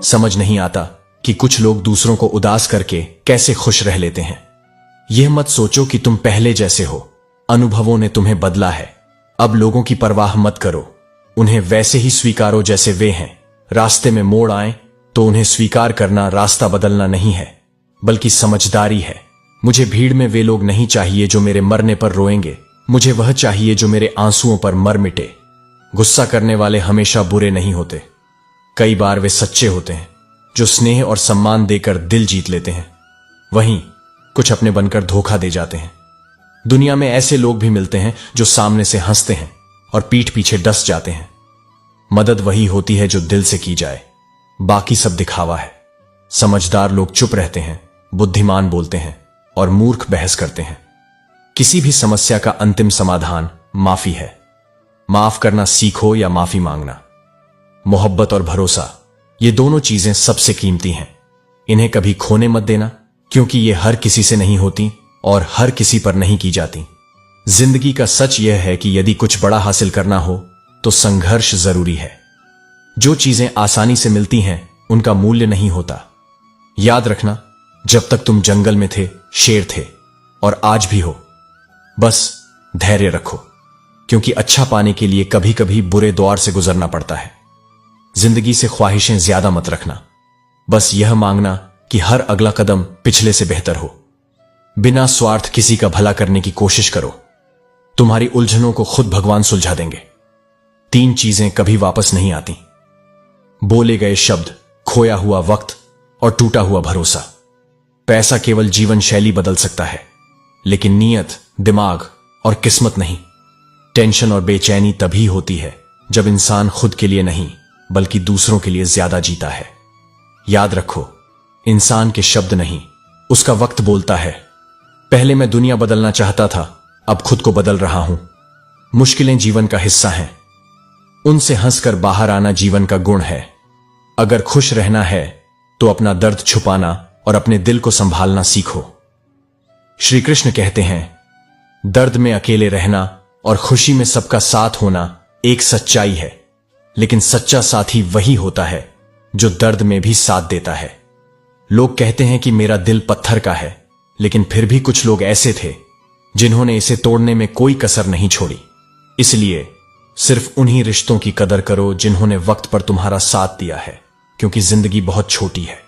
समझ नहीं आता कि कुछ लोग दूसरों को उदास करके कैसे खुश रह लेते हैं। यह मत सोचो कि तुम पहले जैसे हो, अनुभवों ने तुम्हें बदला है। अब लोगों की परवाह मत करो, उन्हें वैसे ही स्वीकारो जैसे वे हैं। रास्ते में मोड़ आए तो उन्हें स्वीकार करना रास्ता बदलना नहीं है, बल्कि समझदारी है। मुझे भीड़ में वे लोग नहीं चाहिए जो मेरे मरने पर रोएंगे, मुझे वह चाहिए जो मेरे आंसुओं पर मर मिटे। गुस्सा करने वाले हमेशा बुरे नहीं होते, कई बार वे सच्चे होते हैं जो स्नेह और सम्मान देकर दिल जीत लेते हैं। वहीं कुछ अपने बनकर धोखा दे जाते हैं। दुनिया में ऐसे लोग भी मिलते हैं जो सामने से हंसते हैं और पीठ पीछे डस जाते हैं। मदद वही होती है जो दिल से की जाए, बाकी सब दिखावा है। समझदार लोग चुप रहते हैं, बुद्धिमान बोलते हैं और मूर्ख बहस करते हैं। किसी भी समस्या का अंतिम समाधान माफी है। माफ करना सीखो या माफी मांगना। मोहब्बत और भरोसा, ये दोनों चीजें सबसे कीमती हैं। इन्हें कभी खोने मत देना, क्योंकि ये हर किसी से नहीं होती और हर किसी पर नहीं की जाती। जिंदगी का सच यह है कि यदि कुछ बड़ा हासिल करना हो तो संघर्ष जरूरी है। जो चीजें आसानी से मिलती हैं उनका मूल्य नहीं होता। याद रखना, जब तक तुम जंगल में थे शेर थे, और आज भी हो। बस धैर्य रखो, क्योंकि अच्छा पाने के लिए कभी कभी बुरे द्वार से गुजरना पड़ता है। जिंदगी से ख्वाहिशें ज्यादा मत रखना, बस यह मांगना कि हर अगला कदम पिछले से बेहतर हो। बिना स्वार्थ किसी का भला करने की कोशिश करो, तुम्हारी उलझनों को खुद भगवान सुलझा देंगे। 3 चीजें कभी वापस नहीं आती: बोले गए शब्द, खोया हुआ वक्त और टूटा हुआ भरोसा। पैसा केवल जीवन शैली बदल सकता है, लेकिन नीयत, दिमाग और किस्मत नहीं। टेंशन और बेचैनी तभी होती है जब इंसान खुद के लिए नहीं बल्कि दूसरों के लिए ज्यादा जीता है। याद रखो, इंसान के शब्द नहीं, उसका वक्त बोलता है। पहले मैं दुनिया बदलना चाहता था, अब खुद को बदल रहा हूं। मुश्किलें जीवन का हिस्सा हैं, उनसे हंसकर बाहर आना जीवन का गुण है। अगर खुश रहना है तो अपना दर्द छुपाना और अपने दिल को संभालना सीखो। श्री कृष्ण कहते हैं, दर्द में अकेले रहना और खुशी में सबका साथ होना एक सच्चाई है, लेकिन सच्चा साथी वही होता है जो दर्द में भी साथ देता है। लोग कहते हैं कि मेरा दिल पत्थर का है, लेकिन फिर भी कुछ लोग ऐसे थे जिन्होंने इसे तोड़ने में कोई कसर नहीं छोड़ी। इसलिए सिर्फ उन्हीं रिश्तों की कदर करो जिन्होंने वक्त पर तुम्हारा साथ दिया है, क्योंकि जिंदगी बहुत छोटी है।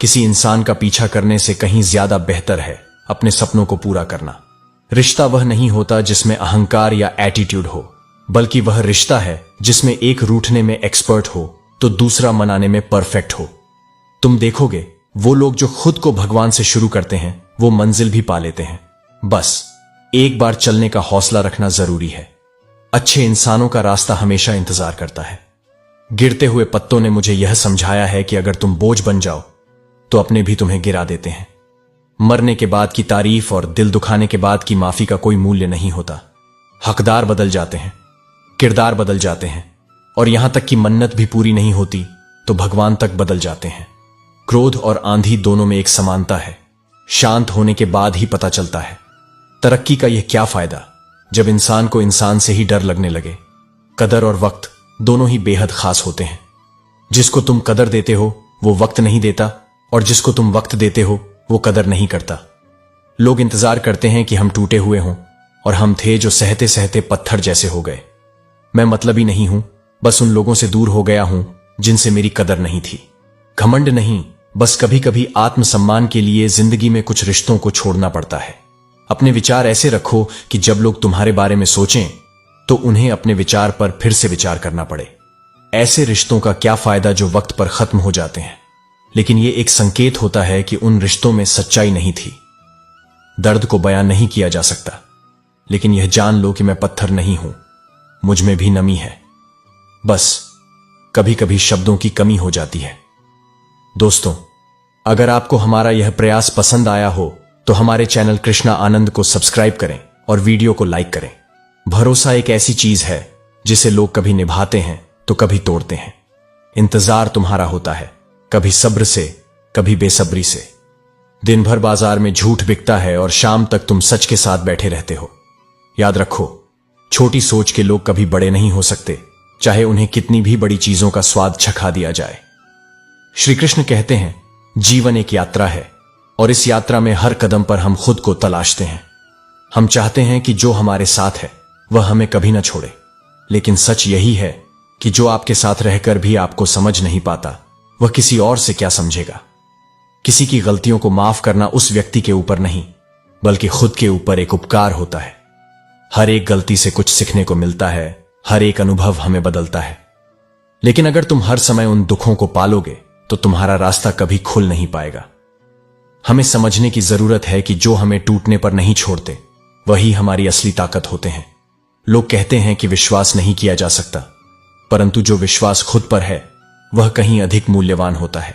किसी इंसान का पीछा करने से कहीं ज्यादा बेहतर है अपने सपनों को पूरा करना। रिश्ता वह नहीं होता जिसमें अहंकार या एटीट्यूड हो, बल्कि वह रिश्ता है जिसमें एक रूठने में एक्सपर्ट हो तो दूसरा मनाने में परफेक्ट हो। तुम देखोगे, वो लोग जो खुद को भगवान से शुरू करते हैं वो मंजिल भी पा लेते हैं। बस एक बार चलने का हौसला रखना जरूरी है। अच्छे इंसानों का रास्ता हमेशा इंतजार करता है। गिरते हुए पत्तों ने मुझे यह समझाया है कि अगर तुम बोझ बन जाओ तो अपने भी तुम्हें गिरा देते हैं। मरने के बाद की तारीफ और दिल दुखाने के बाद की माफी का कोई मूल्य नहीं होता। हकदार बदल जाते हैं, किरदार बदल जाते हैं, और यहां तक कि मन्नत भी पूरी नहीं होती तो भगवान तक बदल जाते हैं। क्रोध और आंधी दोनों में एक समानता है, शांत होने के बाद ही पता चलता है। तरक्की का यह क्या फायदा जब इंसान को इंसान से ही डर लगने लगे। कदर और वक्त दोनों ही बेहद खास होते हैं। जिसको तुम कदर देते हो वो वक्त नहीं देता, और जिसको तुम वक्त देते हो वो कदर नहीं करता। लोग इंतजार करते हैं कि हम टूटे हुए हों, और हम थे जो सहते सहते पत्थर जैसे हो गए। मैं मतलबी नहीं हूं, बस उन लोगों से दूर हो गया हूं जिनसे मेरी कदर नहीं थी। घमंड नहीं, बस कभी कभी आत्मसम्मान के लिए जिंदगी में कुछ रिश्तों को छोड़ना पड़ता है। अपने विचार ऐसे रखो कि जब लोग तुम्हारे बारे में सोचें तो उन्हें अपने विचार पर फिर से विचार करना पड़े। ऐसे रिश्तों का क्या फायदा जो वक्त पर खत्म हो जाते हैं, लेकिन यह एक संकेत होता है कि उन रिश्तों में सच्चाई नहीं थी। दर्द को बयां नहीं किया जा सकता, लेकिन यह जान लो कि मैं पत्थर नहीं हूं, मुझ में भी नमी है। बस कभी कभी शब्दों की कमी हो जाती है। दोस्तों, अगर आपको हमारा यह प्रयास पसंद आया हो तो हमारे चैनल कृष्णा आनंद को सब्सक्राइब करें और वीडियो को लाइक करें। भरोसा एक ऐसी चीज है जिसे लोग कभी निभाते हैं तो कभी तोड़ते हैं। इंतजार तुम्हारा होता है, कभी सब्र से, कभी बेसब्री से। दिन भर बाजार में झूठ बिकता है और शाम तक तुम सच के साथ बैठे रहते हो। याद रखो, छोटी सोच के लोग कभी बड़े नहीं हो सकते, चाहे उन्हें कितनी भी बड़ी चीजों का स्वाद चखा दिया जाए। श्री कृष्ण कहते हैं, जीवन एक यात्रा है और इस यात्रा में हर कदम पर हम खुद को तलाशते हैं। हम चाहते हैं कि जो हमारे साथ है वह हमें कभी न छोड़े, लेकिन सच यही है कि जो आपके साथ रहकर भी आपको समझ नहीं पाता, वह किसी और से क्या समझेगा। किसी की गलतियों को माफ करना उस व्यक्ति के ऊपर नहीं, बल्कि खुद के ऊपर एक उपकार होता है। हर एक गलती से कुछ सीखने को मिलता है, हर एक अनुभव हमें बदलता है। लेकिन अगर तुम हर समय उन दुखों को पालोगे तो तुम्हारा रास्ता कभी खुल नहीं पाएगा। हमें समझने की जरूरत है कि जो हमें टूटने पर नहीं छोड़ते वही हमारी असली ताकत होते हैं। लोग कहते हैं कि विश्वास नहीं किया जा सकता, परंतु जो विश्वास खुद पर है वह कहीं अधिक मूल्यवान होता है।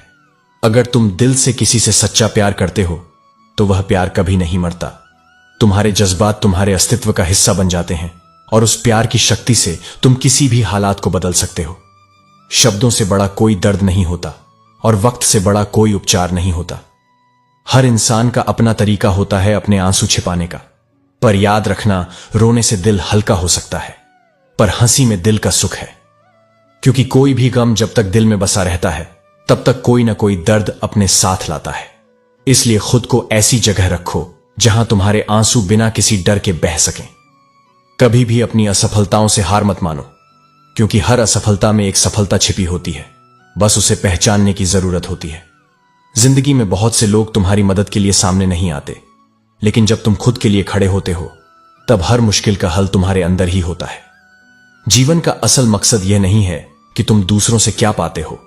अगर तुम दिल से किसी से सच्चा प्यार करते हो तो वह प्यार कभी नहीं मरता। तुम्हारे जज्बात तुम्हारे अस्तित्व का हिस्सा बन जाते हैं और उस प्यार की शक्ति से तुम किसी भी हालात को बदल सकते हो। शब्दों से बड़ा कोई दर्द नहीं होता और वक्त से बड़ा कोई उपचार नहीं होता। हर इंसान का अपना तरीका होता है अपने आंसू छिपाने का, पर याद रखना, रोने से दिल हल्का हो सकता है, पर हंसी में दिल का सुख है। क्योंकि कोई भी गम जब तक दिल में बसा रहता है तब तक कोई ना कोई दर्द अपने साथ लाता है। इसलिए खुद को ऐसी जगह रखो जहां तुम्हारे आंसू बिना किसी डर के बह सकें। कभी भी अपनी असफलताओं से हार मत मानो, क्योंकि हर असफलता में एक सफलता छिपी होती है, बस उसे पहचानने की जरूरत होती है। जिंदगी में बहुत से लोग तुम्हारी मदद के लिए सामने नहीं आते, लेकिन जब तुम खुद के लिए खड़े होते हो तब हर मुश्किल का हल तुम्हारे अंदर ही होता है। जीवन का असल मकसद यह नहीं है कि तुम दूसरों से क्या पाते हो,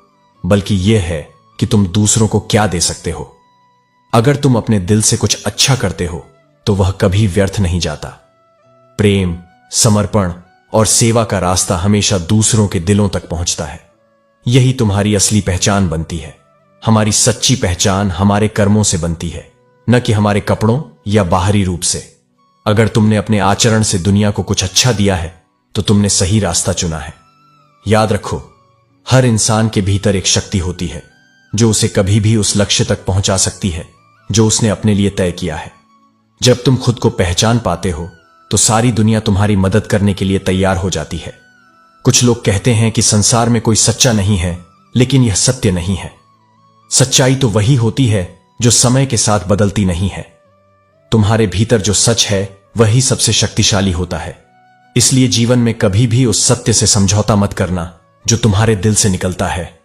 बल्कि यह है कि तुम दूसरों को क्या दे सकते हो। अगर तुम अपने दिल से कुछ अच्छा करते हो तो वह कभी व्यर्थ नहीं जाता। प्रेम, समर्पण और सेवा का रास्ता हमेशा दूसरों के दिलों तक पहुंचता है। यही तुम्हारी असली पहचान बनती है। हमारी सच्ची पहचान हमारे कर्मों से बनती है, न कि हमारे कपड़ों या बाहरी रूप से। अगर तुमने अपने आचरण से दुनिया को कुछ अच्छा दिया है तो तुमने सही रास्ता चुना है। याद रखो, हर इंसान के भीतर एक शक्ति होती है जो उसे कभी भी उस लक्ष्य तक पहुंचा सकती है जो उसने अपने लिए तय किया है। जब तुम खुद को पहचान पाते हो तो सारी दुनिया तुम्हारी मदद करने के लिए तैयार हो जाती है। कुछ लोग कहते हैं कि संसार में कोई सच्चा नहीं है, लेकिन यह सत्य नहीं है। सच्चाई तो वही होती है जो समय के साथ बदलती नहीं है। तुम्हारे भीतर जो सच है वही सबसे शक्तिशाली होता है। इसलिए जीवन में कभी भी उस सत्य से समझौता मत करना जो तुम्हारे दिल से निकलता है।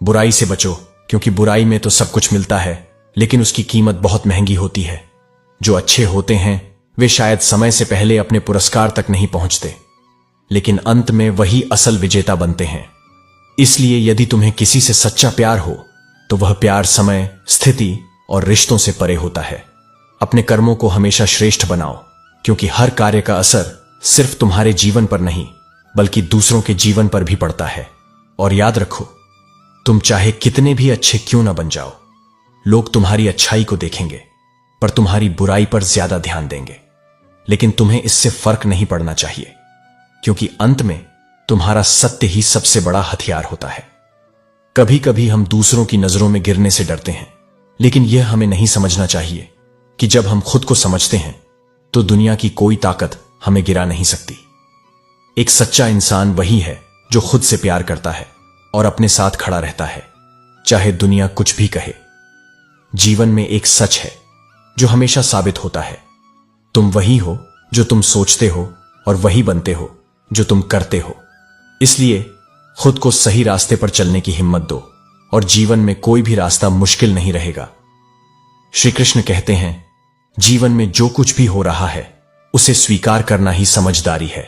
बुराई से बचो, क्योंकि बुराई में तो सब कुछ मिलता है, लेकिन उसकी कीमत बहुत महंगी होती है। जो अच्छे होते हैं वे शायद समय से पहले अपने पुरस्कार तक नहीं पहुंचते, लेकिन अंत में वही असल विजेता बनते हैं। इसलिए यदि तुम्हें किसी से सच्चा प्यार हो तो वह प्यार समय, स्थिति और रिश्तों से परे होता है। अपने कर्मों को हमेशा श्रेष्ठ बनाओ, क्योंकि हर कार्य का असर सिर्फ तुम्हारे जीवन पर नहीं बल्कि दूसरों के जीवन पर भी पड़ता है। और याद रखो, तुम चाहे कितने भी अच्छे क्यों ना बन जाओ, लोग तुम्हारी अच्छाई को देखेंगे पर तुम्हारी बुराई पर ज्यादा ध्यान देंगे। लेकिन तुम्हें इससे फर्क नहीं पड़ना चाहिए, क्योंकि अंत में तुम्हारा सत्य ही सबसे बड़ा हथियार होता है। कभी कभी हम दूसरों की नजरों में गिरने से डरते हैं, लेकिन यह हमें नहीं समझना चाहिए कि जब हम खुद को समझते हैं तो दुनिया की कोई ताकत हमें गिरा नहीं सकती। एक सच्चा इंसान वही है जो खुद से प्यार करता है और अपने साथ खड़ा रहता है, चाहे दुनिया कुछ भी कहे। जीवन में एक सच है जो हमेशा साबित होता है, तुम वही हो जो तुम सोचते हो और वही बनते हो जो तुम करते हो। इसलिए खुद को सही रास्ते पर चलने की हिम्मत दो और जीवन में कोई भी रास्ता मुश्किल नहीं रहेगा। श्री कृष्ण कहते हैं, जीवन में जो कुछ भी हो रहा है उसे स्वीकार करना ही समझदारी है।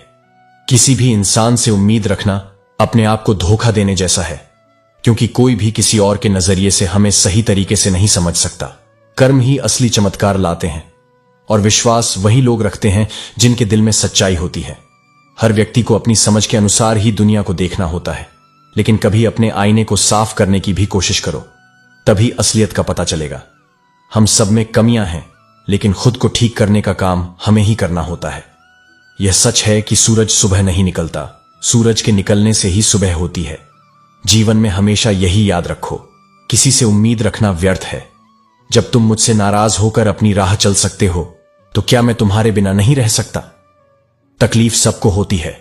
किसी भी इंसान से उम्मीद रखना अपने आप को धोखा देने जैसा है, क्योंकि कोई भी किसी और के नजरिए से हमें सही तरीके से नहीं समझ सकता। कर्म ही असली चमत्कार लाते हैं और विश्वास वही लोग रखते हैं जिनके दिल में सच्चाई होती है। हर व्यक्ति को अपनी समझ के अनुसार ही दुनिया को देखना होता है, लेकिन कभी अपने आईने को साफ करने की भी कोशिश करो, तभी असलियत का पता चलेगा। हम सब में कमियां हैं, लेकिन खुद को ठीक करने का काम हमें ही करना होता है। यह सच है कि सूरज सुबह नहीं निकलता, सूरज के निकलने से ही सुबह होती है। जीवन में हमेशा यही याद रखो, किसी से उम्मीद रखना व्यर्थ है। जब तुम मुझसे नाराज होकर अपनी राह चल सकते हो तो क्या मैं तुम्हारे बिना नहीं रह सकता? तकलीफ सबको होती है,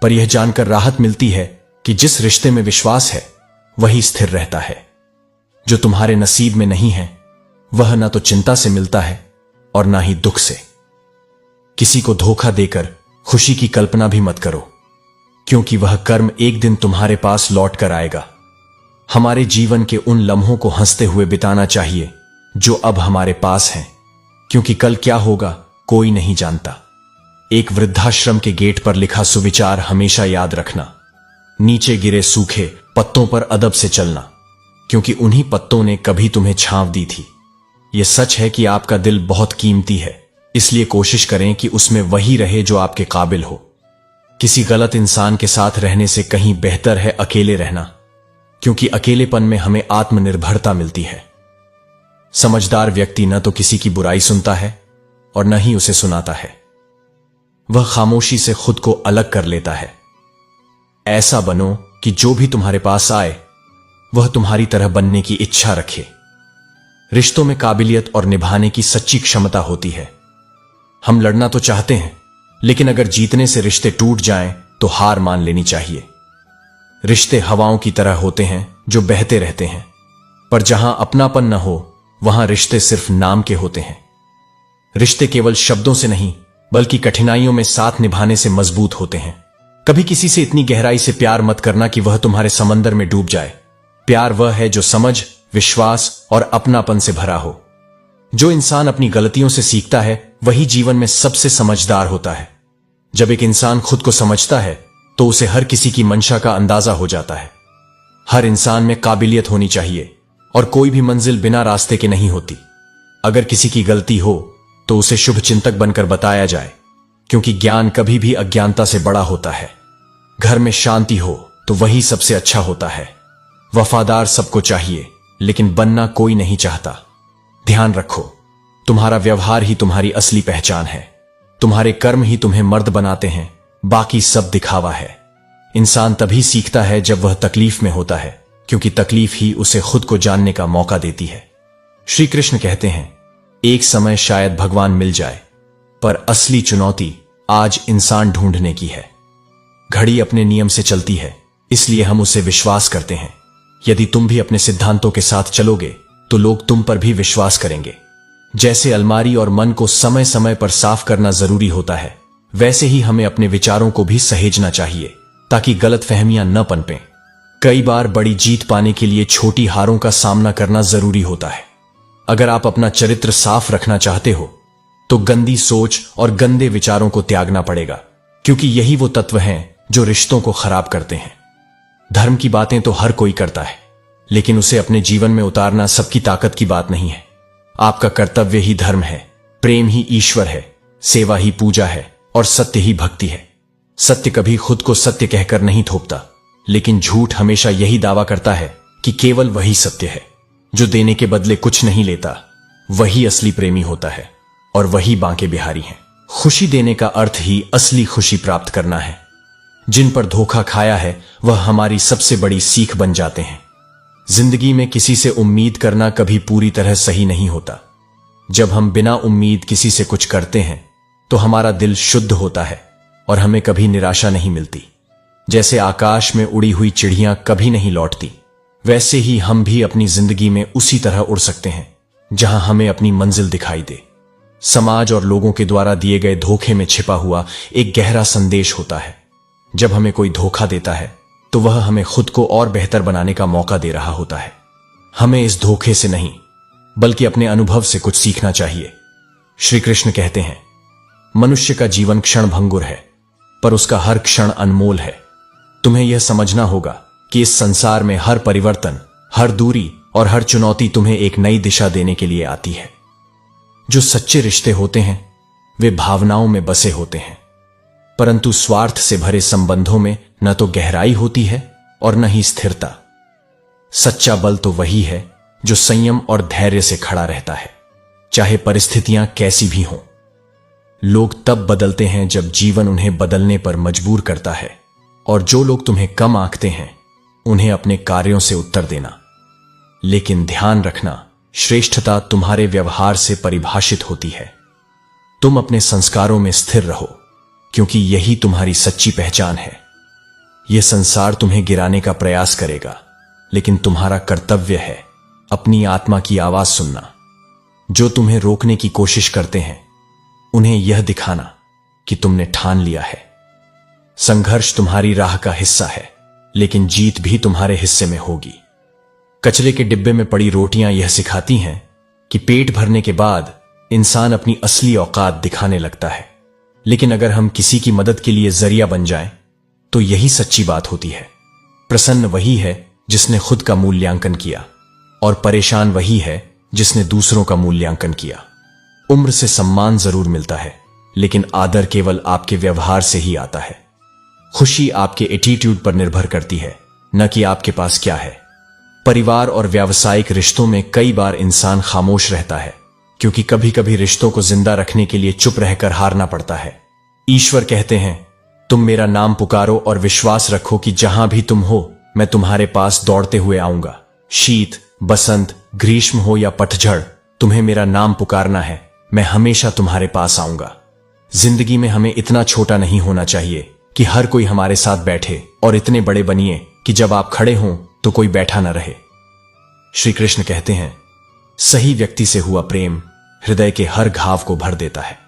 पर यह जानकर राहत मिलती है कि जिस रिश्ते में विश्वास है वही स्थिर रहता है। जो तुम्हारे नसीब में नहीं है वह ना तो चिंता से मिलता है और ना ही दुख से। किसी को धोखा देकर खुशी की कल्पना भी मत करो, क्योंकि वह कर्म एक दिन तुम्हारे पास लौट कर आएगा। हमारे जीवन के उन लम्हों को हंसते हुए बिताना चाहिए जो अब हमारे पास हैं, क्योंकि कल क्या होगा कोई नहीं जानता। एक वृद्धाश्रम के गेट पर लिखा सुविचार हमेशा याद रखना, नीचे गिरे सूखे पत्तों पर अदब से चलना, क्योंकि उन्हीं पत्तों ने कभी तुम्हें छांव दी थी। यह सच है कि आपका दिल बहुत कीमती है, इसलिए कोशिश करें कि उसमें वही रहे जो आपके काबिल हो। किसी गलत इंसान के साथ रहने से कहीं बेहतर है अकेले रहना, क्योंकि अकेलेपन में हमें आत्मनिर्भरता मिलती है। समझदार व्यक्ति न तो किसी की बुराई सुनता है और न ही उसे सुनाता है, वह खामोशी से खुद को अलग कर लेता है। ऐसा बनो कि जो भी तुम्हारे पास आए वह तुम्हारी तरह बनने की इच्छा रखे। रिश्तों में काबिलियत और निभाने की सच्ची क्षमता होती है। हम लड़ना तो चाहते हैं, लेकिन अगर जीतने से रिश्ते टूट जाएं तो हार मान लेनी चाहिए। रिश्ते हवाओं की तरह होते हैं जो बहते रहते हैं, पर जहां अपनापन न हो वहां रिश्ते सिर्फ नाम के होते हैं। रिश्ते केवल शब्दों से नहीं बल्कि कठिनाइयों में साथ निभाने से मजबूत होते हैं। कभी किसी से इतनी गहराई से प्यार मत करना कि वह तुम्हारे समंदर में डूब जाए। प्यार वह है जो समझ, विश्वास और अपनापन से भरा हो। जो इंसान अपनी गलतियों से सीखता है वही जीवन में सबसे समझदार होता है। जब एक इंसान खुद को समझता है तो उसे हर किसी की मंशा का अंदाजा हो जाता है। हर इंसान में काबिलियत होनी चाहिए और कोई भी मंजिल बिना रास्ते के नहीं होती। अगर किसी की गलती हो तो उसे शुभ चिंतक बनकर बताया जाए, क्योंकि ज्ञान कभी भी अज्ञानता से बड़ा होता है। घर में शांति हो तो वही सबसे अच्छा होता है। वफादार सबको चाहिए, लेकिन बनना कोई नहीं चाहता। ध्यान रखो, तुम्हारा व्यवहार ही तुम्हारी असली पहचान है। तुम्हारे कर्म ही तुम्हें मर्द बनाते हैं, बाकी सब दिखावा है। इंसान तभी सीखता है जब वह तकलीफ में होता है, क्योंकि तकलीफ ही उसे खुद को जानने का मौका देती है। श्री कृष्ण कहते हैं, एक समय शायद भगवान मिल जाए, पर असली चुनौती आज इंसान ढूंढने की है। घड़ी अपने नियम से चलती है, इसलिए हम उसे विश्वास करते हैं। यदि तुम भी अपने सिद्धांतों के साथ चलोगे तो लोग तुम पर भी विश्वास करेंगे। जैसे अलमारी और मन को समय समय पर साफ करना जरूरी होता है, वैसे ही हमें अपने विचारों को भी सहेजना चाहिए, ताकि गलतफहमियां न पनपें। कई बार बड़ी जीत पाने के लिए छोटी हारों का सामना करना जरूरी होता है। अगर आप अपना चरित्र साफ रखना चाहते हो तो गंदी सोच और गंदे विचारों को त्यागना पड़ेगा, क्योंकि यही वो तत्व हैं जो रिश्तों को खराब करते हैं। धर्म की बातें तो हर कोई करता है, लेकिन उसे अपने जीवन में उतारना सबकी ताकत की बात नहीं है। आपका कर्तव्य ही धर्म है, प्रेम ही ईश्वर है, सेवा ही पूजा है और सत्य ही भक्ति है। सत्य कभी खुद को सत्य कहकर नहीं थोपता, लेकिन झूठ हमेशा यही दावा करता है कि केवल वही सत्य है। जो देने के बदले कुछ नहीं लेता वही असली प्रेमी होता है, और वही बांके बिहारी हैं। खुशी देने का अर्थ ही असली खुशी प्राप्त करना है। जिन पर धोखा खाया है वह हमारी सबसे बड़ी सीख बन जाते हैं। जिंदगी में किसी से उम्मीद करना कभी पूरी तरह सही नहीं होता। जब हम बिना उम्मीद किसी से कुछ करते हैं तो हमारा दिल शुद्ध होता है और हमें कभी निराशा नहीं मिलती। जैसे आकाश में उड़ी हुई चिड़ियां कभी नहीं लौटती, वैसे ही हम भी अपनी जिंदगी में उसी तरह उड़ सकते हैं जहां हमें अपनी मंजिल दिखाई दे। समाज और लोगों के द्वारा दिए गए धोखे में छिपा हुआ एक गहरा संदेश होता है। जब हमें कोई धोखा देता है तो वह हमें खुद को और बेहतर बनाने का मौका दे रहा होता है। हमें इस धोखे से नहीं बल्कि अपने अनुभव से कुछ सीखना चाहिए। श्री कृष्ण कहते हैं, मनुष्य का जीवन क्षण भंगुर है, पर उसका हर क्षण अनमोल है। तुम्हें यह समझना होगा कि इस संसार में हर परिवर्तन, हर दूरी और हर चुनौती तुम्हें एक नई दिशा देने के लिए आती है। जो सच्चे रिश्ते होते हैं वे भावनाओं में बसे होते हैं, परंतु स्वार्थ से भरे संबंधों में न तो गहराई होती है और न ही स्थिरता। सच्चा बल तो वही है जो संयम और धैर्य से खड़ा रहता है, चाहे परिस्थितियां कैसी भी हों। लोग तब बदलते हैं जब जीवन उन्हें बदलने पर मजबूर करता है, और जो लोग तुम्हें कम आंकते हैं उन्हें अपने कार्यों से उत्तर देना। लेकिन ध्यान रखना, श्रेष्ठता तुम्हारे व्यवहार से परिभाषित होती है। तुम अपने संस्कारों में स्थिर रहो, क्योंकि यही तुम्हारी सच्ची पहचान है। यह संसार तुम्हें गिराने का प्रयास करेगा, लेकिन तुम्हारा कर्तव्य है अपनी आत्मा की आवाज सुनना। जो तुम्हें रोकने की कोशिश करते हैं, उन्हें यह दिखाना कि तुमने ठान लिया है। संघर्ष तुम्हारी राह का हिस्सा है, लेकिन जीत भी तुम्हारे हिस्से में होगी। कचरे के डिब्बे में पड़ी रोटियां यह सिखाती हैं कि पेट भरने के बाद इंसान अपनी असली औकात दिखाने लगता है। लेकिन अगर हम किसी की मदद के लिए जरिया बन जाएं, तो यही सच्ची बात होती है। प्रसन्न वही है जिसने खुद का मूल्यांकन किया, और परेशान वही है जिसने दूसरों का मूल्यांकन किया। उम्र से सम्मान जरूर मिलता है, लेकिन आदर केवल आपके व्यवहार से ही आता है। खुशी आपके एटीट्यूड पर निर्भर करती है, न कि आपके पास क्या है। परिवार और व्यावसायिक रिश्तों में कई बार इंसान खामोश रहता है, क्योंकि कभी कभी रिश्तों को जिंदा रखने के लिए चुप रहकर हारना पड़ता है। ईश्वर कहते हैं, तुम मेरा नाम पुकारो और विश्वास रखो कि जहां भी तुम हो, मैं तुम्हारे पास दौड़ते हुए आऊंगा। शीत, बसंत, ग्रीष्म हो या पतझड़, तुम्हें मेरा नाम पुकारना है, मैं हमेशा तुम्हारे पास आऊंगा। जिंदगी में हमें इतना छोटा नहीं होना चाहिए कि हर कोई हमारे साथ बैठे, और इतने बड़े बनिए कि जब आप खड़े हों तो कोई बैठा न रहे। श्री कृष्ण कहते हैं, सही व्यक्ति से हुआ प्रेम हृदय के हर घाव को भर देता है।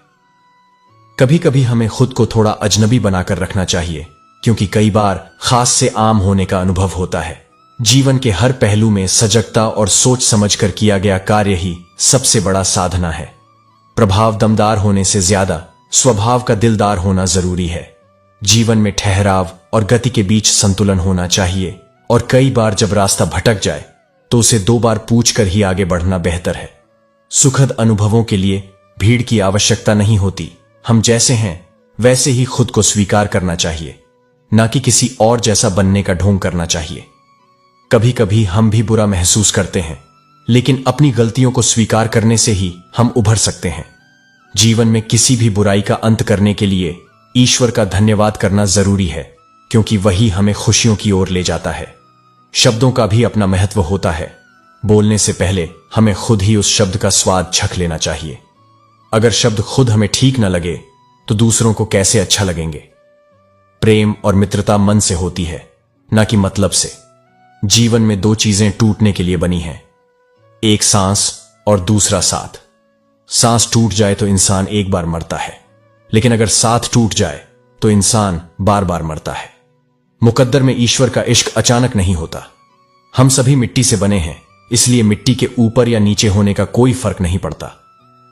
कभी कभी हमें खुद को थोड़ा अजनबी बनाकर रखना चाहिए, क्योंकि कई बार खास से आम होने का अनुभव होता है। जीवन के हर पहलू में सजगता और सोच समझकर किया गया कार्य ही सबसे बड़ा साधना है। प्रभाव दमदार होने से ज्यादा स्वभाव का दिलदार होना जरूरी है। जीवन में ठहराव और गति के बीच संतुलन होना चाहिए, और कई बार जब रास्ता भटक जाए तो उसे 2 बार पूछकर ही आगे बढ़ना बेहतर है। सुखद अनुभवों के लिए भीड़ की आवश्यकता नहीं होती। हम जैसे हैं वैसे ही खुद को स्वीकार करना चाहिए, ना कि किसी और जैसा बनने का ढोंग करना चाहिए। कभी कभी हम भी बुरा महसूस करते हैं, लेकिन अपनी गलतियों को स्वीकार करने से ही हम उभर सकते हैं। जीवन में किसी भी बुराई का अंत करने के लिए ईश्वर का धन्यवाद करना जरूरी है, क्योंकि वही हमें खुशियों की ओर ले जाता है। शब्दों का भी अपना महत्व होता है। बोलने से पहले हमें खुद ही उस शब्द का स्वाद चख लेना चाहिए। अगर शब्द खुद हमें ठीक न लगे तो दूसरों को कैसे अच्छा लगेंगे। प्रेम और मित्रता मन से होती है, न कि मतलब से। जीवन में 2 चीजें टूटने के लिए बनी हैं, एक सांस और दूसरा साथ। सांस टूट जाए तो इंसान एक बार मरता है, लेकिन अगर साथ टूट जाए तो इंसान बार बार मरता है। मुकद्दर में ईश्वर का इश्क अचानक नहीं होता। हम सभी मिट्टी से बने हैं, इसलिए मिट्टी के ऊपर या नीचे होने का कोई फर्क नहीं पड़ता।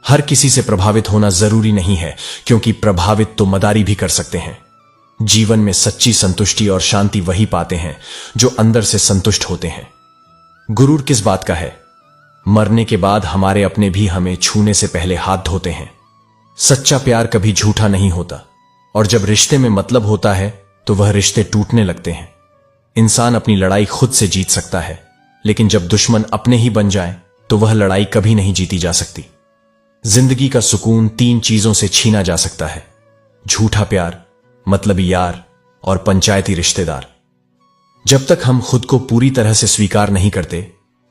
हर किसी से प्रभावित होना जरूरी नहीं है, क्योंकि प्रभावित तो मदारी भी कर सकते हैं। जीवन में सच्ची संतुष्टि और शांति वही पाते हैं जो अंदर से संतुष्ट होते हैं। गुरूर किस बात का है? मरने के बाद हमारे अपने भी हमें छूने से पहले हाथ धोते हैं। सच्चा प्यार कभी झूठा नहीं होता, और जब रिश्ते में मतलब होता है तो वह रिश्ते टूटने लगते हैं। इंसान अपनी लड़ाई खुद से जीत सकता है, लेकिन जब दुश्मन अपने ही बन जाए तो वह लड़ाई कभी नहीं जीती जा सकती। जिंदगी का सुकून 3 चीजों से छीना जा सकता है: झूठा प्यार, मतलबी यार और पंचायती रिश्तेदार। जब तक हम खुद को पूरी तरह से स्वीकार नहीं करते,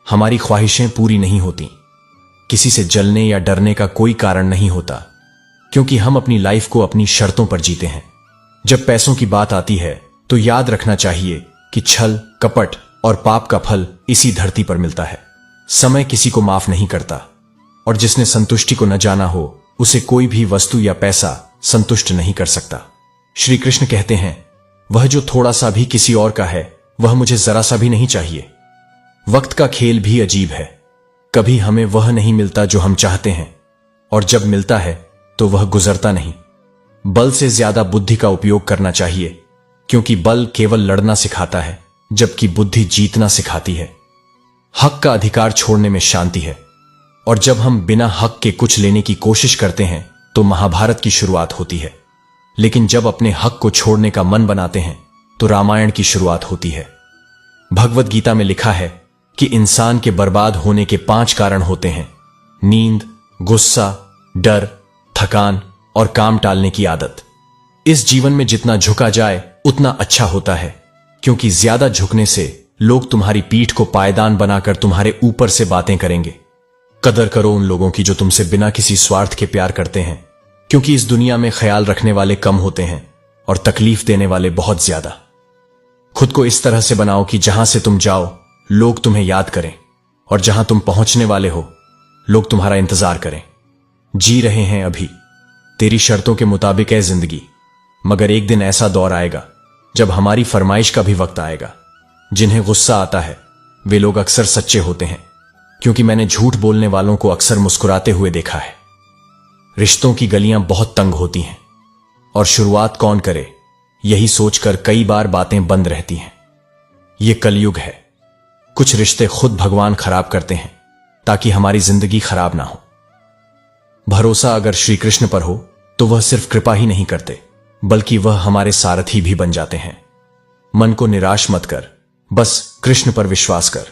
हमारी ख्वाहिशें पूरी नहीं होती। किसी से जलने या डरने का कोई कारण नहीं होता, क्योंकि हम अपनी लाइफ को अपनी शर्तों पर जीते हैं। जब पैसों की बात आती है तो याद रखना चाहिए कि छल, कपट और पाप का फल इसी धरती पर मिलता है। समय किसी को माफ नहीं करता, और जिसने संतुष्टि को न जाना हो उसे कोई भी वस्तु या पैसा संतुष्ट नहीं कर सकता। श्री कृष्ण कहते हैं, वह जो थोड़ा सा भी किसी और का है वह मुझे जरा सा भी नहीं चाहिए। वक्त का खेल भी अजीब है। कभी हमें वह नहीं मिलता जो हम चाहते हैं, और जब मिलता है तो वह गुजरता नहीं। बल से ज्यादा बुद्धि का उपयोग करना चाहिए, क्योंकि बल केवल लड़ना सिखाता है, जबकि बुद्धि जीतना सिखाती है। हक का अधिकार छोड़ने में शांति है, और जब हम बिना हक के कुछ लेने की कोशिश करते हैं तो महाभारत की शुरुआत होती है। लेकिन जब अपने हक को छोड़ने का मन बनाते हैं तो रामायण की शुरुआत होती है। भगवत गीता में लिखा है कि इंसान के बर्बाद होने के 5 कारण होते हैं: नींद, गुस्सा, डर, थकान और काम टालने की आदत। इस जीवन में जितना झुका जाए उतना अच्छा होता है, क्योंकि ज्यादा झुकने से लोग तुम्हारी पीठ को पायदान बनाकर तुम्हारे ऊपर से बातें करेंगे। कदर करो उन लोगों की जो तुमसे बिना किसी स्वार्थ के प्यार करते हैं, क्योंकि इस दुनिया में ख्याल रखने वाले कम होते हैं और तकलीफ देने वाले बहुत ज्यादा। खुद को इस तरह से बनाओ कि जहां से तुम जाओ लोग तुम्हें याद करें, और जहां तुम पहुंचने वाले हो लोग तुम्हारा इंतजार करें। जी रहे हैं अभी, तेरी शर्तों के मुताबिक है जिंदगी, मगर एक दिन ऐसा दौर आएगा जब हमारी फरमाइश का भी वक्त आएगा। जिन्हें गुस्सा आता है वे लोग अक्सर सच्चे होते हैं, क्योंकि मैंने झूठ बोलने वालों को अक्सर मुस्कुराते हुए देखा है। रिश्तों की गलियां बहुत तंग होती हैं, और शुरुआत कौन करे यही सोचकर कई बार बातें बंद रहती हैं। यह कलयुग है, कुछ रिश्ते खुद भगवान खराब करते हैं ताकि हमारी जिंदगी खराब ना हो। भरोसा अगर श्री कृष्ण पर हो तो वह सिर्फ कृपा ही नहीं करते, बल्कि वह हमारे सारथी भी बन जाते हैं। मन को निराश मत कर, बस कृष्ण पर विश्वास कर।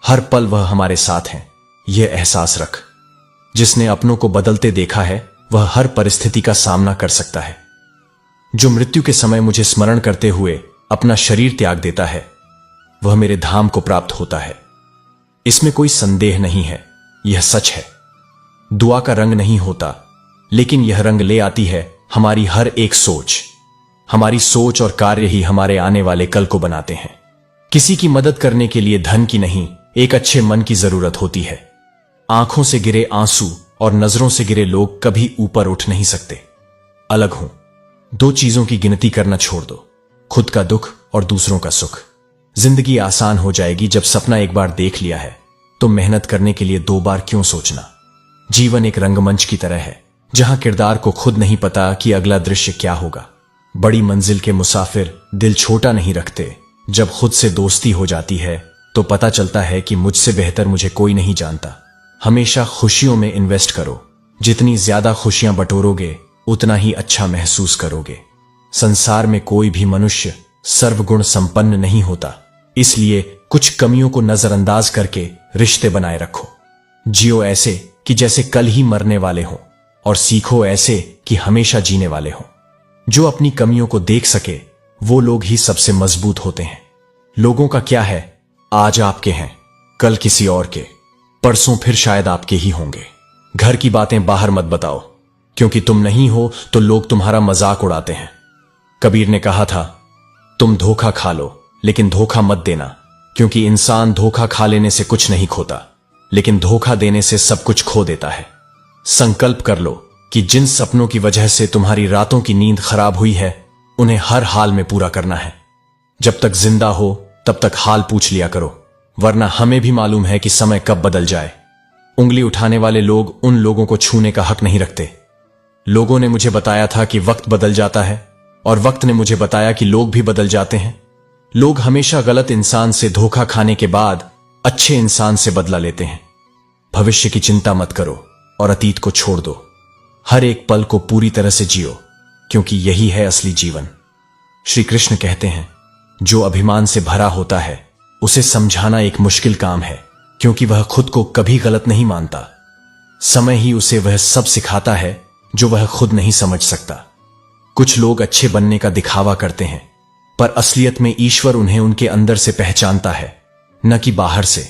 हर पल वह हमारे साथ हैं, यह एहसास रख। जिसने अपनों को बदलते देखा है वह हर परिस्थिति का सामना कर सकता है। जो मृत्यु के समय मुझे स्मरण करते हुए अपना शरीर त्याग देता है वह मेरे धाम को प्राप्त होता है। इसमें कोई संदेह नहीं है, यह सच है। दुआ का रंग नहीं होता, लेकिन यह रंग ले आती है हमारी हर एक सोच। हमारी सोच और कार्य ही हमारे आने वाले कल को बनाते हैं। किसी की मदद करने के लिए धन की नहीं, एक अच्छे मन की जरूरत होती है। आंखों से गिरे आंसू और नजरों से गिरे लोग कभी ऊपर उठ नहीं सकते। अलग हूं, दो चीजों की गिनती करना छोड़ दो, खुद का दुख और दूसरों का सुख। जिंदगी आसान हो जाएगी जब सपना एक बार देख लिया है तो मेहनत करने के लिए दो बार क्यों सोचना। जीवन एक रंगमंच की तरह है जहां किरदार को खुद नहीं पता कि अगला दृश्य क्या होगा। बड़ी मंजिल के मुसाफिर दिल छोटा नहीं रखते। जब खुद से दोस्ती हो जाती है तो पता चलता है कि मुझसे बेहतर मुझे कोई नहीं जानता। हमेशा खुशियों में इन्वेस्ट करो, जितनी ज्यादा खुशियां बटोरोगे उतना ही अच्छा महसूस करोगे। संसार में कोई भी मनुष्य सर्वगुण संपन्न नहीं होता, इसलिए कुछ कमियों को नजरअंदाज करके रिश्ते बनाए रखो। जियो ऐसे कि जैसे कल ही मरने वाले हो, और सीखो ऐसे कि हमेशा जीने वाले हो। जो अपनी कमियों को देख सके वो लोग ही सबसे मजबूत होते हैं। लोगों का क्या है, आज आपके हैं, कल किसी और के, परसों फिर शायद आपके ही होंगे। घर की बातें बाहर मत बताओ, क्योंकि तुम नहीं हो तो लोग तुम्हारा मजाक उड़ाते हैं। कबीर ने कहा था, तुम धोखा खा लो लेकिन धोखा मत देना, क्योंकि इंसान धोखा खा लेने से कुछ नहीं खोता, लेकिन धोखा देने से सब कुछ खो देता है। संकल्प कर लो कि जिन सपनों की वजह से तुम्हारी रातों की नींद खराब हुई है उन्हें हर हाल में पूरा करना है। जब तक जिंदा हो तब तक हाल पूछ लिया करो, वरना हमें भी मालूम है कि समय कब बदल जाए। उंगली उठाने वाले लोग उन लोगों को छूने का हक नहीं रखते। लोगों ने मुझे बताया था कि वक्त बदल जाता है, और वक्त ने मुझे बताया कि लोग भी बदल जाते हैं। लोग हमेशा गलत इंसान से धोखा खाने के बाद अच्छे इंसान से बदला लेते हैं। भविष्य की चिंता मत करो और अतीत को छोड़ दो। हर एक पल को पूरी तरह से जियो, क्योंकि यही है असली जीवन। श्री कृष्ण कहते हैं, जो अभिमान से भरा होता है उसे समझाना एक मुश्किल काम है, क्योंकि वह खुद को कभी गलत नहीं मानता। समय ही उसे वह सब सिखाता है जो वह खुद नहीं समझ सकता। कुछ लोग अच्छे बनने का दिखावा करते हैं, पर असलियत में ईश्वर उन्हें उनके अंदर से पहचानता है, न कि बाहर से।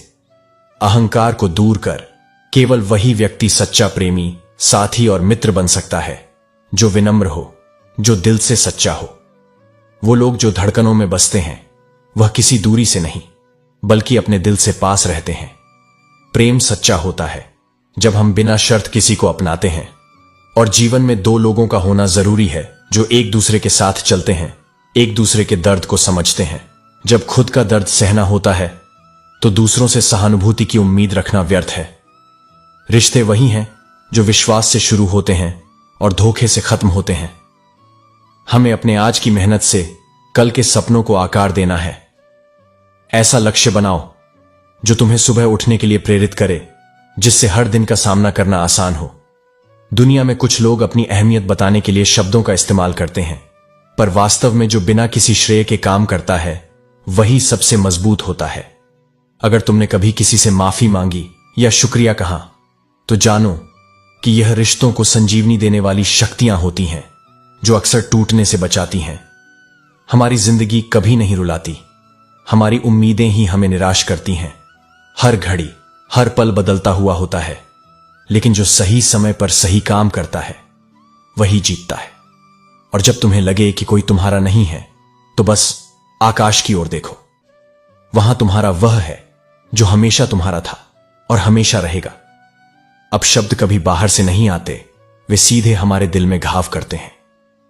अहंकार को दूर कर केवल वही व्यक्ति सच्चा प्रेमी, साथी और मित्र बन सकता है जो विनम्र हो, जो दिल से सच्चा हो। वो लोग जो धड़कनों में बसते हैं वह किसी दूरी से नहीं बल्कि अपने दिल से पास रहते हैं। प्रेम सच्चा होता है जब हम बिना शर्त किसी को अपनाते हैं, और जीवन में दो लोगों का होना जरूरी है जो एक दूसरे के साथ चलते हैं, एक दूसरे के दर्द को समझते हैं। जब खुद का दर्द सहना होता है तो दूसरों से सहानुभूति की उम्मीद रखना व्यर्थ है। रिश्ते वही हैं जो विश्वास से शुरू होते हैं और धोखे से खत्म होते हैं। हमें अपने आज की मेहनत से कल के सपनों को आकार देना है। ऐसा लक्ष्य बनाओ जो तुम्हें सुबह उठने के लिए प्रेरित करे, जिससे हर दिन का सामना करना आसान हो। दुनिया में कुछ लोग अपनी अहमियत बताने के लिए शब्दों का इस्तेमाल करते हैं, पर वास्तव में जो बिना किसी श्रेय के काम करता है वही सबसे मजबूत होता है। अगर तुमने कभी किसी से माफी मांगी या शुक्रिया कहा तो जानो कि यह रिश्तों को संजीवनी देने वाली शक्तियां होती हैं जो अक्सर टूटने से बचाती हैं। हमारी जिंदगी कभी नहीं रुलाती, हमारी उम्मीदें ही हमें निराश करती हैं। हर घड़ी, हर पल बदलता हुआ होता है, लेकिन जो सही समय पर सही काम करता है वही जीतता है। और जब तुम्हें लगे कि कोई तुम्हारा नहीं है तो बस आकाश की ओर देखो। वहां तुम्हारा वह है जो हमेशा तुम्हारा था और हमेशा रहेगा। अब शब्द कभी बाहर से नहीं आते, वे सीधे हमारे दिल में घाव करते हैं।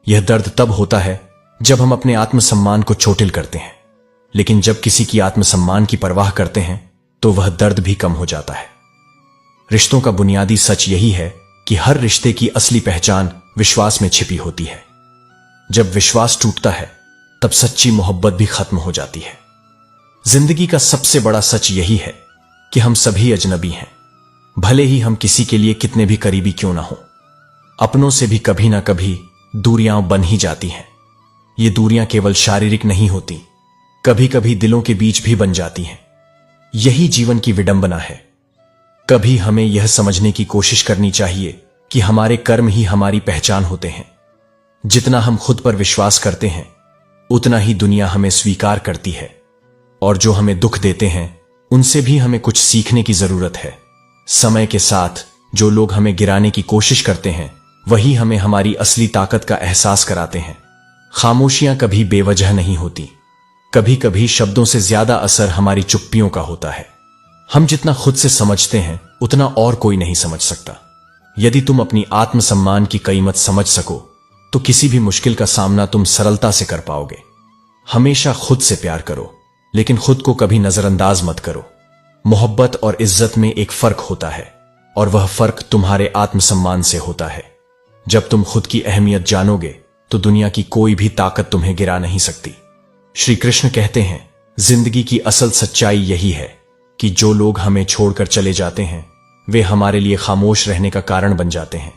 यह दर्द तब होता है जब हम अपने आत्मसम्मान को चोटिल करते हैं, लेकिन जब किसी की आत्मसम्मान की परवाह करते हैं तो वह दर्द भी कम हो जाता है। रिश्तों का बुनियादी सच यही है कि हर रिश्ते की असली पहचान विश्वास में छिपी होती है। जब विश्वास टूटता है तब सच्ची मोहब्बत भी खत्म हो जाती है। जिंदगी का सबसे बड़ा सच यही है कि हम सभी अजनबी हैं, भले ही हम किसी के लिए कितने भी करीबी क्यों ना हो। अपनों से भी कभी ना कभी दूरियां बन ही जाती हैं। ये दूरियां केवल शारीरिक नहीं होती, कभी कभी दिलों के बीच भी बन जाती हैं। यही जीवन की विडंबना है। कभी हमें यह समझने की कोशिश करनी चाहिए कि हमारे कर्म ही हमारी पहचान होते हैं। जितना हम खुद पर विश्वास करते हैं उतना ही दुनिया हमें स्वीकार करती है, और जो हमें दुख देते हैं उनसे भी हमें कुछ सीखने की जरूरत है। समय के साथ जो लोग हमें गिराने की कोशिश करते हैं वही हमें हमारी असली ताकत का एहसास कराते हैं। खामोशियां कभी बेवजह नहीं होती, कभी कभी शब्दों से ज्यादा असर हमारी चुप्पियों का होता है। हम जितना खुद से समझते हैं उतना और कोई नहीं समझ सकता। यदि तुम अपनी आत्मसम्मान की कीमत समझ सको तो किसी भी मुश्किल का सामना तुम सरलता से कर पाओगे। हमेशा खुद से प्यार करो, लेकिन खुद को कभी नजरअंदाज मत करो। मोहब्बत और इज्जत में एक फर्क होता है, और वह फर्क तुम्हारे आत्मसम्मान से होता है। जब तुम खुद की अहमियत जानोगे तो दुनिया की कोई भी ताकत तुम्हें गिरा नहीं सकती। श्री कृष्ण कहते हैं, जिंदगी की असल सच्चाई यही है कि जो लोग हमें छोड़कर चले जाते हैं वे हमारे लिए खामोश रहने का कारण बन जाते हैं।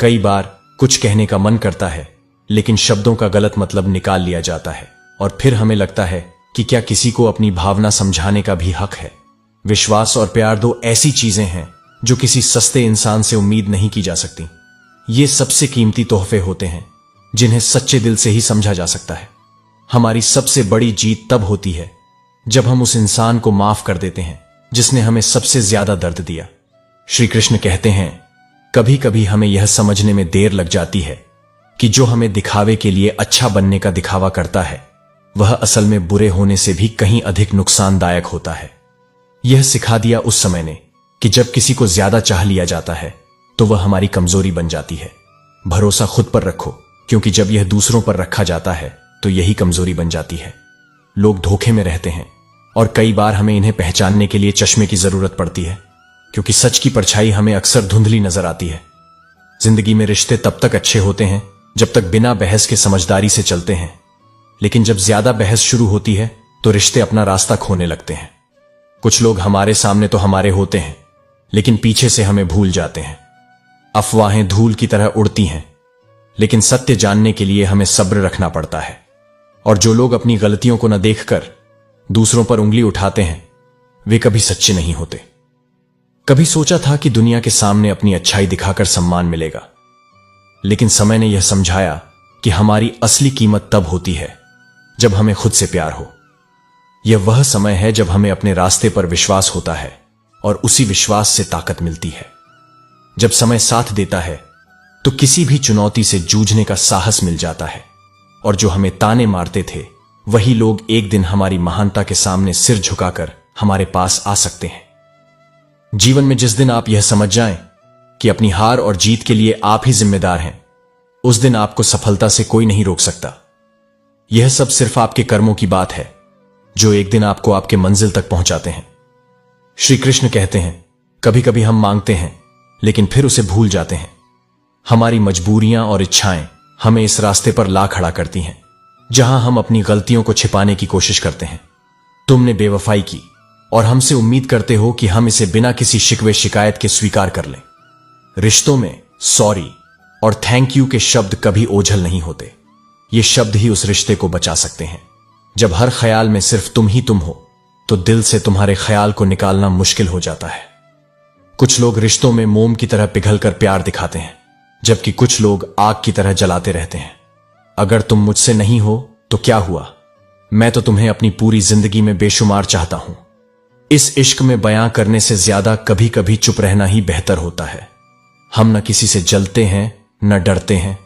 कई बार कुछ कहने का मन करता है, लेकिन शब्दों का गलत मतलब निकाल लिया जाता है, और फिर हमें लगता है कि क्या किसी को अपनी भावना समझाने का भी हक है। विश्वास और प्यार दो ऐसी चीजें हैं जो किसी सस्ते इंसान से उम्मीद नहीं की जा सकती। ये सबसे कीमती तोहफे होते हैं जिन्हें सच्चे दिल से ही समझा जा सकता है। हमारी सबसे बड़ी जीत तब होती है जब हम उस इंसान को माफ कर देते हैं जिसने हमें सबसे ज्यादा दर्द दिया। श्री कृष्ण कहते हैं, कभी कभी हमें यह समझने में देर लग जाती है कि जो हमें दिखावे के लिए अच्छा बनने का दिखावा करता है वह असल में बुरे होने से भी कहीं अधिक नुकसानदायक होता है। यह सिखा दिया उस समय ने कि जब किसी को ज्यादा चाह लिया जाता है तो वह हमारी कमजोरी बन जाती है। भरोसा खुद पर रखो, क्योंकि जब यह दूसरों पर रखा जाता है तो यही कमजोरी बन जाती है। लोग धोखे में रहते हैं, और कई बार हमें इन्हें पहचानने के लिए चश्मे की जरूरत पड़ती है, क्योंकि सच की परछाई हमें अक्सर धुंधली नजर आती है। जिंदगी में रिश्ते तब तक अच्छे होते हैं जब तक बिना बहस के समझदारी से चलते हैं, लेकिन जब ज्यादा बहस शुरू होती है तो रिश्ते अपना रास्ता खोने लगते हैं। कुछ लोग हमारे सामने तो हमारे होते हैं, लेकिन पीछे से हमें भूल जाते हैं। अफवाहें धूल की तरह उड़ती हैं, लेकिन सत्य जानने के लिए हमें सब्र रखना पड़ता है। और जो लोग अपनी गलतियों को न देखकर दूसरों पर उंगली उठाते हैं वे कभी सच्चे नहीं होते। कभी सोचा था कि दुनिया के सामने अपनी अच्छाई दिखाकर सम्मान मिलेगा, लेकिन समय ने यह समझाया कि हमारी असली कीमत तब होती है जब हमें खुद से प्यार हो। यह वह समय है जब हमें अपने रास्ते पर विश्वास होता है और उसी विश्वास से ताकत मिलती है। जब समय साथ देता है तो किसी भी चुनौती से जूझने का साहस मिल जाता है, और जो हमें ताने मारते थे वही लोग एक दिन हमारी महानता के सामने सिर झुकाकर हमारे पास आ सकते हैं। जीवन में जिस दिन आप यह समझ जाएं कि अपनी हार और जीत के लिए आप ही जिम्मेदार हैं, उस दिन आपको सफलता से कोई नहीं रोक सकता। यह सब सिर्फ आपके कर्मों की बात है जो एक दिन आपको आपके मंजिल तक पहुंचाते हैं। श्री कृष्ण कहते हैं, कभी कभी हम मांगते हैं लेकिन फिर उसे भूल जाते हैं। हमारी मजबूरियां और इच्छाएं हमें इस रास्ते पर ला खड़ा करती हैं जहां हम अपनी गलतियों को छिपाने की कोशिश करते हैं। तुमने बेवफाई की और हमसे उम्मीद करते हो कि हम इसे बिना किसी शिकवे शिकायत के स्वीकार कर लें। रिश्तों में सॉरी और थैंक यू के शब्द कभी ओझल नहीं होते। ये शब्द ही उस रिश्ते को बचा सकते हैं। जब हर ख्याल में सिर्फ तुम ही तुम हो तो दिल से तुम्हारे ख्याल को निकालना मुश्किल हो जाता है। कुछ लोग रिश्तों में मोम की तरह पिघलकर प्यार दिखाते हैं, जबकि कुछ लोग आग की तरह जलाते रहते हैं। अगर तुम मुझसे नहीं हो तो क्या हुआ, मैं तो तुम्हें अपनी पूरी जिंदगी में बेशुमार चाहता हूं। इस इश्क में बयां करने से ज्यादा कभी कभी चुप रहना ही बेहतर होता है। हम न किसी से जलते हैं न डरते हैं,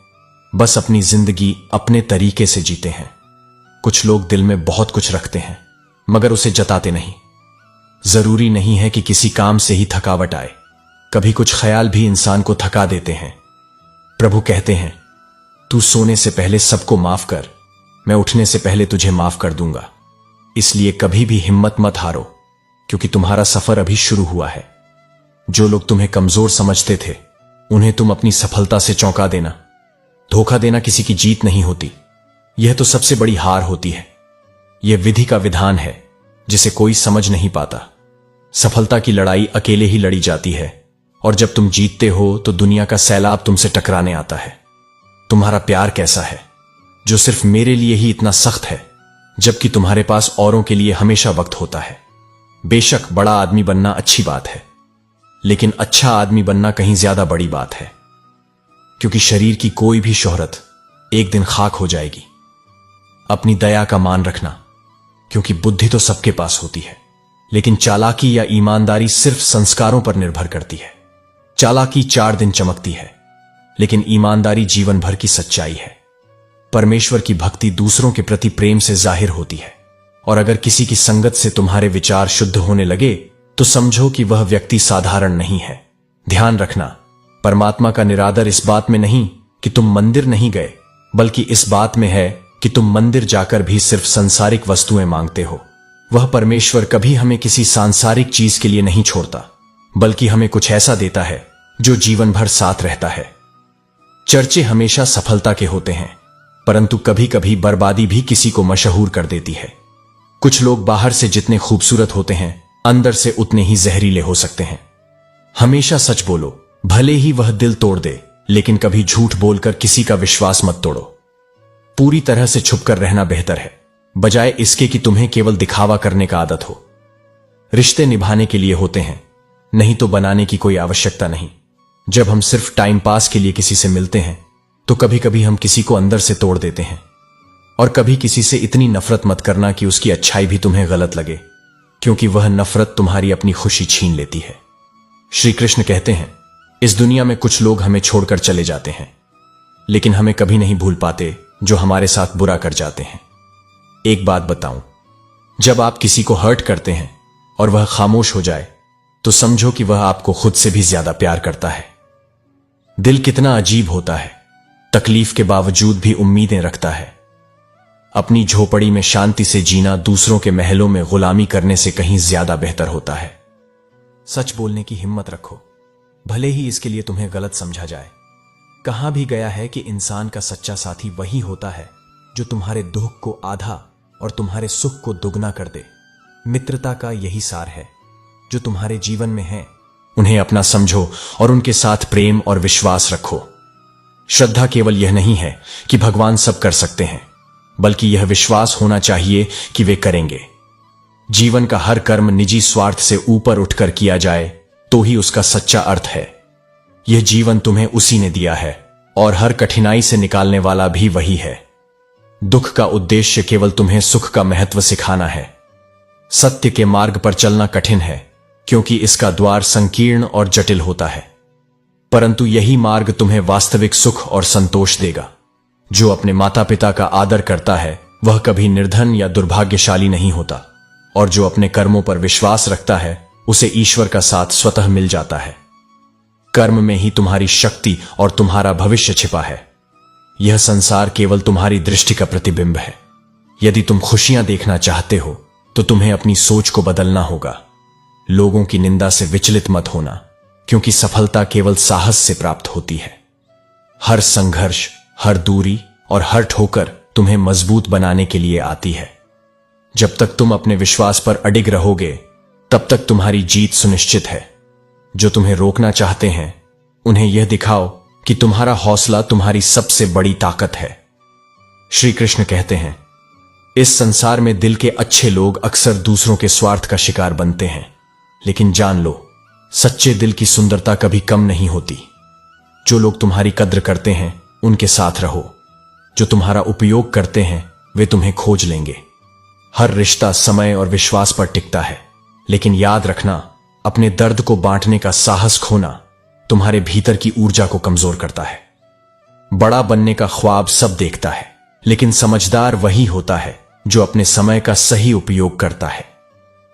बस अपनी जिंदगी अपने तरीके से जीते हैं। कुछ लोग दिल में बहुत कुछ रखते हैं मगर उसे जताते नहीं। जरूरी नहीं है कि किसी काम से ही थकावट आए, कभी कुछ ख्याल भी इंसान को थका देते हैं। प्रभु कहते हैं, तू सोने से पहले सबको माफ कर, मैं उठने से पहले तुझे माफ कर दूंगा। इसलिए कभी भी हिम्मत मत हारो, क्योंकि तुम्हारा सफर अभी शुरू हुआ है। जो लोग तुम्हें कमजोर समझते थे उन्हें तुम अपनी सफलता से चौंका देना। धोखा देना किसी की जीत नहीं होती, यह तो सबसे बड़ी हार होती है। यह विधि का विधान है जिसे कोई समझ नहीं पाता। सफलता की लड़ाई अकेले ही लड़ी जाती है, और जब तुम जीतते हो तो दुनिया का सैलाब तुमसे टकराने आता है। तुम्हारा प्यार कैसा है जो सिर्फ मेरे लिए ही इतना सख्त है, जबकि तुम्हारे पास औरों के लिए हमेशा वक्त होता है। बेशक बड़ा आदमी बनना अच्छी बात है, लेकिन अच्छा आदमी बनना कहीं ज्यादा बड़ी बात है, क्योंकि शरीर की कोई भी शोहरत एक दिन खाक हो जाएगी। अपनी दया का मान रखना, क्योंकि बुद्धि तो सबके पास होती है, लेकिन चालाकी या ईमानदारी सिर्फ संस्कारों पर निर्भर करती है। चालाकी 4 दिन चमकती है, लेकिन ईमानदारी जीवन भर की सच्चाई है। परमेश्वर की भक्ति दूसरों के प्रति प्रेम से जाहिर होती है, और अगर किसी की संगत से तुम्हारे विचार शुद्ध होने लगे तो समझो कि वह व्यक्ति साधारण नहीं है। ध्यान रखना, परमात्मा का निरादर इस बात में नहीं कि तुम मंदिर नहीं गए, बल्कि इस बात में है कि तुम मंदिर जाकर भी सिर्फ सांसारिक वस्तुएं मांगते हो। वह परमेश्वर कभी हमें किसी सांसारिक चीज के लिए नहीं छोड़ता, बल्कि हमें कुछ ऐसा देता है जो जीवन भर साथ रहता है। चर्चे हमेशा सफलता के होते हैं, परंतु कभी कभी बर्बादी भी किसी को मशहूर कर देती है। कुछ लोग बाहर से जितने खूबसूरत होते हैं, अंदर से उतने ही जहरीले हो सकते हैं। हमेशा सच बोलो, भले ही वह दिल तोड़ दे, लेकिन कभी झूठ बोलकर किसी का विश्वास मत तोड़ो। पूरी तरह से छुपकर रहना बेहतर है, बजाय इसके कि तुम्हें केवल दिखावा करने का आदत हो। रिश्ते निभाने के लिए होते हैं, नहीं तो बनाने की कोई आवश्यकता नहीं। जब हम सिर्फ टाइम पास के लिए किसी से मिलते हैं तो कभी कभी हम किसी को अंदर से तोड़ देते हैं। और कभी किसी से इतनी नफरत मत करना कि उसकी अच्छाई भी तुम्हें गलत लगे, क्योंकि वह नफरत तुम्हारी अपनी खुशी छीन लेती है। श्री कृष्ण कहते हैं, इस दुनिया में कुछ लोग हमें छोड़कर चले जाते हैं, लेकिन हमें कभी नहीं भूल पाते जो हमारे साथ बुरा कर जाते हैं। एक बात बताऊं, जब आप किसी को हर्ट करते हैं और वह खामोश हो जाए तो समझो कि वह आपको खुद से भी ज्यादा प्यार करता है। दिल कितना अजीब होता है, तकलीफ के बावजूद भी उम्मीदें रखता है। अपनी झोपड़ी में शांति से जीना दूसरों के महलों में गुलामी करने से कहीं ज्यादा बेहतर होता है। सच बोलने की हिम्मत रखो, भले ही इसके लिए तुम्हें गलत समझा जाए। कहा भी गया है कि इंसान का सच्चा साथी वही होता है जो तुम्हारे दुख को आधा और तुम्हारे सुख को दुगना कर दे। मित्रता का यही सार है। जो तुम्हारे जीवन में है उन्हें अपना समझो और उनके साथ प्रेम और विश्वास रखो। श्रद्धा केवल यह नहीं है कि भगवान सब कर सकते हैं, बल्कि यह विश्वास होना चाहिए कि वे करेंगे। जीवन का हर कर्म निजी स्वार्थ से ऊपर उठकर किया जाए तो ही उसका सच्चा अर्थ है। यह जीवन तुम्हें उसी ने दिया है और हर कठिनाई से निकालने वाला भी वही है। दुख का उद्देश्य केवल तुम्हें सुख का महत्व सिखाना है। सत्य के मार्ग पर चलना कठिन है, क्योंकि इसका द्वार संकीर्ण और जटिल होता है, परंतु यही मार्ग तुम्हें वास्तविक सुख और संतोष देगा। जो अपने माता पिता का आदर करता है वह कभी निर्धन या दुर्भाग्यशाली नहीं होता, और जो अपने कर्मों पर विश्वास रखता है उसे ईश्वर का साथ स्वतः मिल जाता है। कर्म में ही तुम्हारी शक्ति और तुम्हारा भविष्य छिपा है। यह संसार केवल तुम्हारी दृष्टि का प्रतिबिंब है। यदि तुम खुशियां देखना चाहते हो तो तुम्हें अपनी सोच को बदलना होगा। लोगों की निंदा से विचलित मत होना, क्योंकि सफलता केवल साहस से प्राप्त होती है। हर संघर्ष, हर दूरी और हर ठोकर तुम्हें मजबूत बनाने के लिए आती है। जब तक तुम अपने विश्वास पर अडिग रहोगे तब तक तुम्हारी जीत सुनिश्चित है। जो तुम्हें रोकना चाहते हैं उन्हें यह दिखाओ कि तुम्हारा हौसला तुम्हारी सबसे बड़ी ताकत है। श्री कृष्ण कहते हैं, इस संसार में दिल के अच्छे लोग अक्सर दूसरों के स्वार्थ का शिकार बनते हैं, लेकिन जान लो, सच्चे दिल की सुंदरता कभी कम नहीं होती। जो लोग तुम्हारी कद्र करते हैं उनके साथ रहो। जो तुम्हारा उपयोग करते हैं वे तुम्हें खोज लेंगे। हर रिश्ता समय और विश्वास पर टिकता है, लेकिन याद रखना, अपने दर्द को बांटने का साहस खोना तुम्हारे भीतर की ऊर्जा को कमजोर करता है। बड़ा बनने का ख्वाब सब देखता है, लेकिन समझदार वही होता है जो अपने समय का सही उपयोग करता है।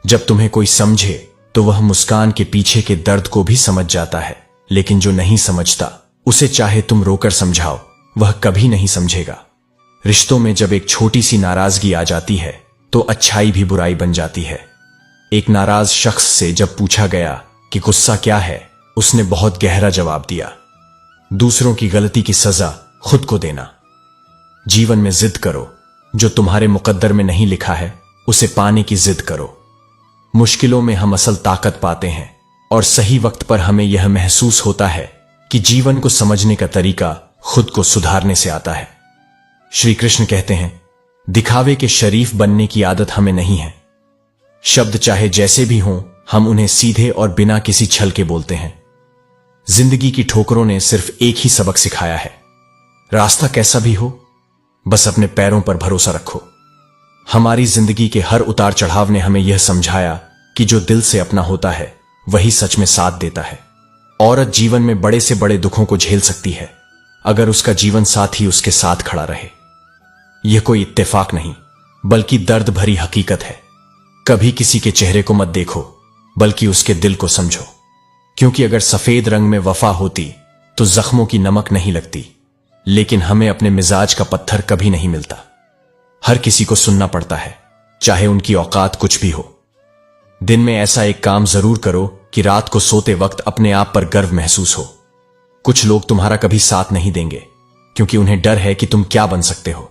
जब तुम्हें कोई समझे तो वह मुस्कान के पीछे के दर्द को भी समझ जाता है, लेकिन जो नहीं समझता उसे चाहे तुम रोकर समझाओ वह कभी नहीं समझेगा। रिश्तों में जब एक छोटी सी नाराजगी आ जाती है तो अच्छाई भी बुराई बन जाती है। एक नाराज शख्स से जब पूछा गया कि गुस्सा क्या है, उसने बहुत गहरा जवाब दिया, दूसरों की गलती की सजा खुद को देना। जीवन में जिद करो, जो तुम्हारे मुकद्दर में नहीं लिखा है उसे पाने की जिद करो। मुश्किलों में हम असल ताकत पाते हैं और सही वक्त पर हमें यह महसूस होता है कि जीवन को समझने का तरीका खुद को सुधारने से आता है। श्री कृष्ण कहते हैं, दिखावे के शरीफ बनने की आदत हमें नहीं है। शब्द चाहे जैसे भी हों, हम उन्हें सीधे और बिना किसी छल के बोलते हैं। जिंदगी की ठोकरों ने सिर्फ एक ही सबक सिखाया है, रास्ता कैसा भी हो बस अपने पैरों पर भरोसा रखो। हमारी जिंदगी के हर उतार चढ़ाव ने हमें यह समझाया कि जो दिल से अपना होता है वही सच में साथ देता है। औरत जीवन में बड़े से बड़े दुखों को झेल सकती है अगर उसका जीवन साथी उसके साथ खड़ा रहे। यह कोई इत्तेफाक नहीं बल्कि दर्द भरी हकीकत है। कभी किसी के चेहरे को मत देखो बल्कि उसके दिल को समझो, क्योंकि अगर सफेद रंग में वफा होती तो जख्मों की नमक नहीं लगती, लेकिन हमें अपने मिजाज का पत्थर कभी नहीं मिलता। हर किसी को सुनना पड़ता है, चाहे उनकी औकात कुछ भी हो। दिन में ऐसा एक काम जरूर करो कि रात को सोते वक्त अपने आप पर गर्व महसूस हो। कुछ लोग तुम्हारा कभी साथ नहीं देंगे क्योंकि उन्हें डर है कि तुम क्या बन सकते हो,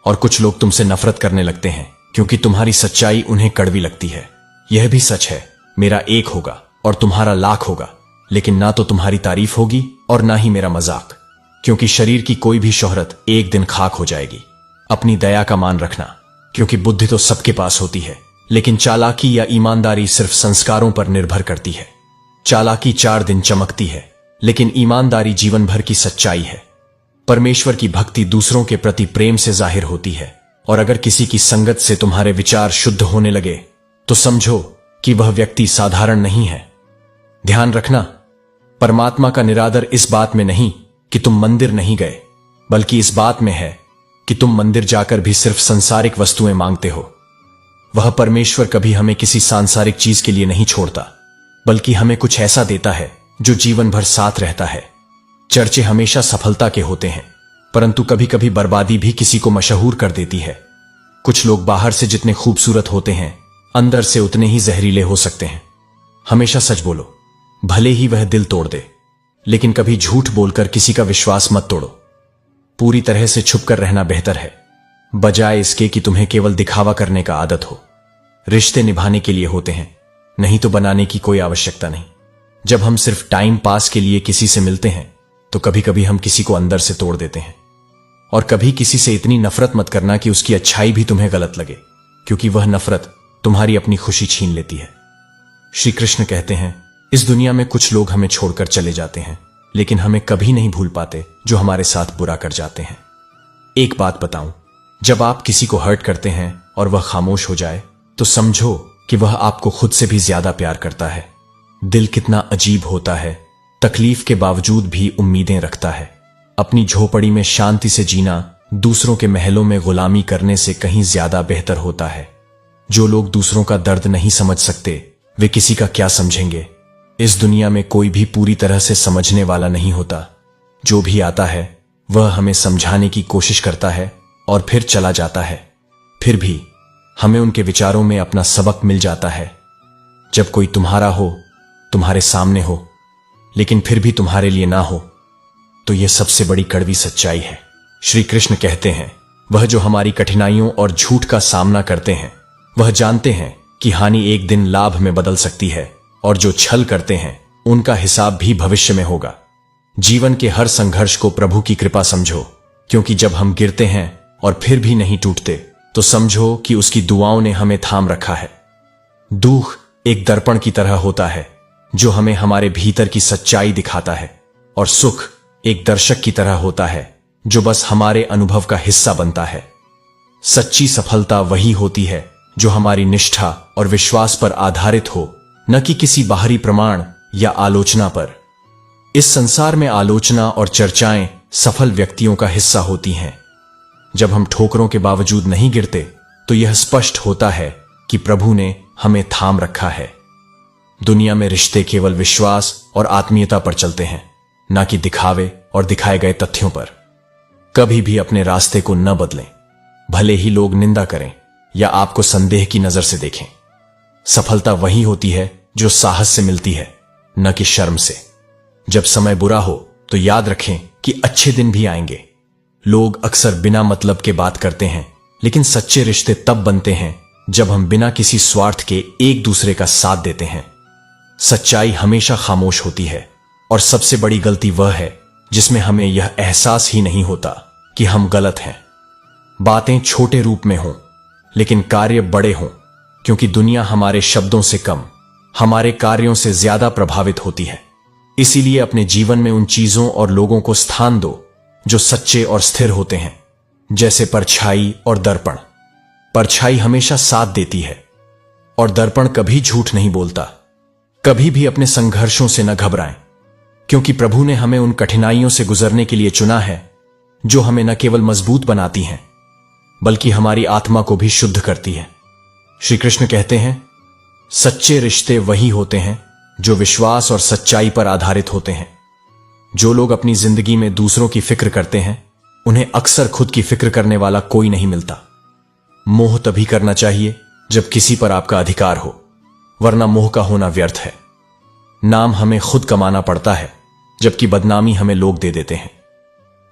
और कुछ लोग तुमसे नफरत करने लगते हैं क्योंकि तुम्हारी सच्चाई उन्हें कड़वी लगती है। यह भी सच है, मेरा एक होगा और तुम्हारा लाख होगा, लेकिन ना तो तुम्हारी तारीफ होगी और ना ही मेरा मजाक, क्योंकि शरीर की कोई भी शोहरत एक दिन खाक हो जाएगी। अपनी दया का मान रखना, क्योंकि बुद्धि तो सबके पास होती है, लेकिन चालाकी या ईमानदारी सिर्फ संस्कारों पर निर्भर करती है। चालाकी 4 दिन चमकती है, लेकिन ईमानदारी जीवन भर की सच्चाई है। परमेश्वर की भक्ति दूसरों के प्रति प्रेम से जाहिर होती है, और अगर किसी की संगत से तुम्हारे विचार शुद्ध होने लगे तो समझो कि वह व्यक्ति साधारण नहीं है। ध्यान रखना, परमात्मा का निरादर इस बात में नहीं कि तुम मंदिर नहीं गए, बल्कि इस बात में है कि तुम मंदिर जाकर भी सिर्फ सांसारिक वस्तुएं मांगते हो। वह परमेश्वर कभी हमें किसी सांसारिक चीज के लिए नहीं छोड़ता, बल्कि हमें कुछ ऐसा देता है जो जीवन भर साथ रहता है। चर्चे हमेशा सफलता के होते हैं, परंतु कभी कभी बर्बादी भी किसी को मशहूर कर देती है। कुछ लोग बाहर से जितने खूबसूरत होते हैं, अंदर से उतने ही जहरीले हो सकते हैं। हमेशा सच बोलो, भले ही वह दिल तोड़ दे, लेकिन कभी झूठ बोलकर किसी का विश्वास मत तोड़ो। पूरी तरह से छुपकर रहना बेहतर है, बजाय इसके कि तुम्हें केवल दिखावा करने का आदत हो। रिश्ते निभाने के लिए होते हैं, नहीं तो बनाने की कोई आवश्यकता नहीं। जब हम सिर्फ टाइम पास के लिए किसी से मिलते हैं तो कभी कभी हम किसी को अंदर से तोड़ देते हैं। और कभी किसी से इतनी नफरत मत करना कि उसकी अच्छाई भी तुम्हें गलत लगे, क्योंकि वह नफरत तुम्हारी अपनी खुशी छीन लेती है। श्री कृष्ण कहते हैं, इस दुनिया में कुछ लोग हमें छोड़कर चले जाते हैं, लेकिन हमें कभी नहीं भूल पाते जो हमारे साथ बुरा कर जाते हैं। एक बात बताऊं, जब आप किसी को हर्ट करते हैं और वह खामोश हो जाए तो समझो कि वह आपको खुद से भी ज्यादा प्यार करता है। दिल कितना अजीब होता है, तकलीफ के बावजूद भी उम्मीदें रखता है। अपनी झोपड़ी में शांति से जीना दूसरों के महलों में गुलामी करने से कहीं ज्यादा बेहतर होता है। जो लोग दूसरों का दर्द नहीं समझ सकते वे किसी का क्या समझेंगे। इस दुनिया में कोई भी पूरी तरह से समझने वाला नहीं होता। जो भी आता है वह हमें समझाने की कोशिश करता है और फिर चला जाता है। फिर भी हमें उनके विचारों में अपना सबक मिल जाता है। जब कोई तुम्हारा हो, तुम्हारे सामने हो, लेकिन फिर भी तुम्हारे लिए ना हो, तो यह सबसे बड़ी कड़वी सच्चाई है। श्री कृष्ण कहते हैं, वह जो हमारी कठिनाइयों और झूठ का सामना करते हैं वह जानते हैं कि हानि एक दिन लाभ में बदल सकती है, और जो छल करते हैं उनका हिसाब भी भविष्य में होगा। जीवन के हर संघर्ष को प्रभु की कृपा समझो, क्योंकि जब हम गिरते हैं और फिर भी नहीं टूटते तो समझो कि उसकी दुआओं ने हमें थाम रखा है। दुख एक दर्पण की तरह होता है जो हमें हमारे भीतर की सच्चाई दिखाता है, और सुख एक दर्शक की तरह होता है जो बस हमारे अनुभव का हिस्सा बनता है। सच्ची सफलता वही होती है जो हमारी निष्ठा और विश्वास पर आधारित हो, न कि किसी बाहरी प्रमाण या आलोचना पर। इस संसार में आलोचना और चर्चाएं सफल व्यक्तियों का हिस्सा होती हैं। जब हम ठोकरों के बावजूद नहीं गिरते तो यह स्पष्ट होता है कि प्रभु ने हमें थाम रखा है। दुनिया में रिश्ते केवल विश्वास और आत्मीयता पर चलते हैं, ना कि दिखावे और दिखाए गए तथ्यों पर। कभी भी अपने रास्ते को न बदलें, भले ही लोग निंदा करें या आपको संदेह की नजर से देखें। सफलता वही होती है जो साहस से मिलती है, न कि शर्म से। जब समय बुरा हो तो याद रखें कि अच्छे दिन भी आएंगे। लोग अक्सर बिना मतलब के बात करते हैं, लेकिन सच्चे रिश्ते तब बनते हैं जब हम बिना किसी स्वार्थ के एक दूसरे का साथ देते हैं। सच्चाई हमेशा खामोश होती है, और सबसे बड़ी गलती वह है जिसमें हमें यह एहसास ही नहीं होता कि हम गलत हैं। बातें छोटे रूप में हों, लेकिन कार्य बड़े हों, क्योंकि दुनिया हमारे शब्दों से कम, हमारे कार्यों से ज्यादा प्रभावित होती है। इसीलिए अपने जीवन में उन चीजों और लोगों को स्थान दो जो सच्चे और स्थिर होते हैं, जैसे परछाई और दर्पण। परछाई हमेशा साथ देती है, और दर्पण कभी झूठ नहीं बोलता। कभी भी अपने संघर्षों से न घबराएं, क्योंकि प्रभु ने हमें उन कठिनाइयों से गुजरने के लिए चुना है जो हमें न केवल मजबूत बनाती हैं, बल्कि हमारी आत्मा को भी शुद्ध करती है। श्री कृष्ण कहते हैं, सच्चे रिश्ते वही होते हैं जो विश्वास और सच्चाई पर आधारित होते हैं। जो लोग अपनी जिंदगी में दूसरों की फिक्र करते हैं, उन्हें अक्सर खुद की फिक्र करने वाला कोई नहीं मिलता। मोह तभी करना चाहिए जब किसी पर आपका अधिकार हो, वरना मोह का होना व्यर्थ है। नाम हमें खुद कमाना पड़ता है, जबकि बदनामी हमें लोग दे देते हैं।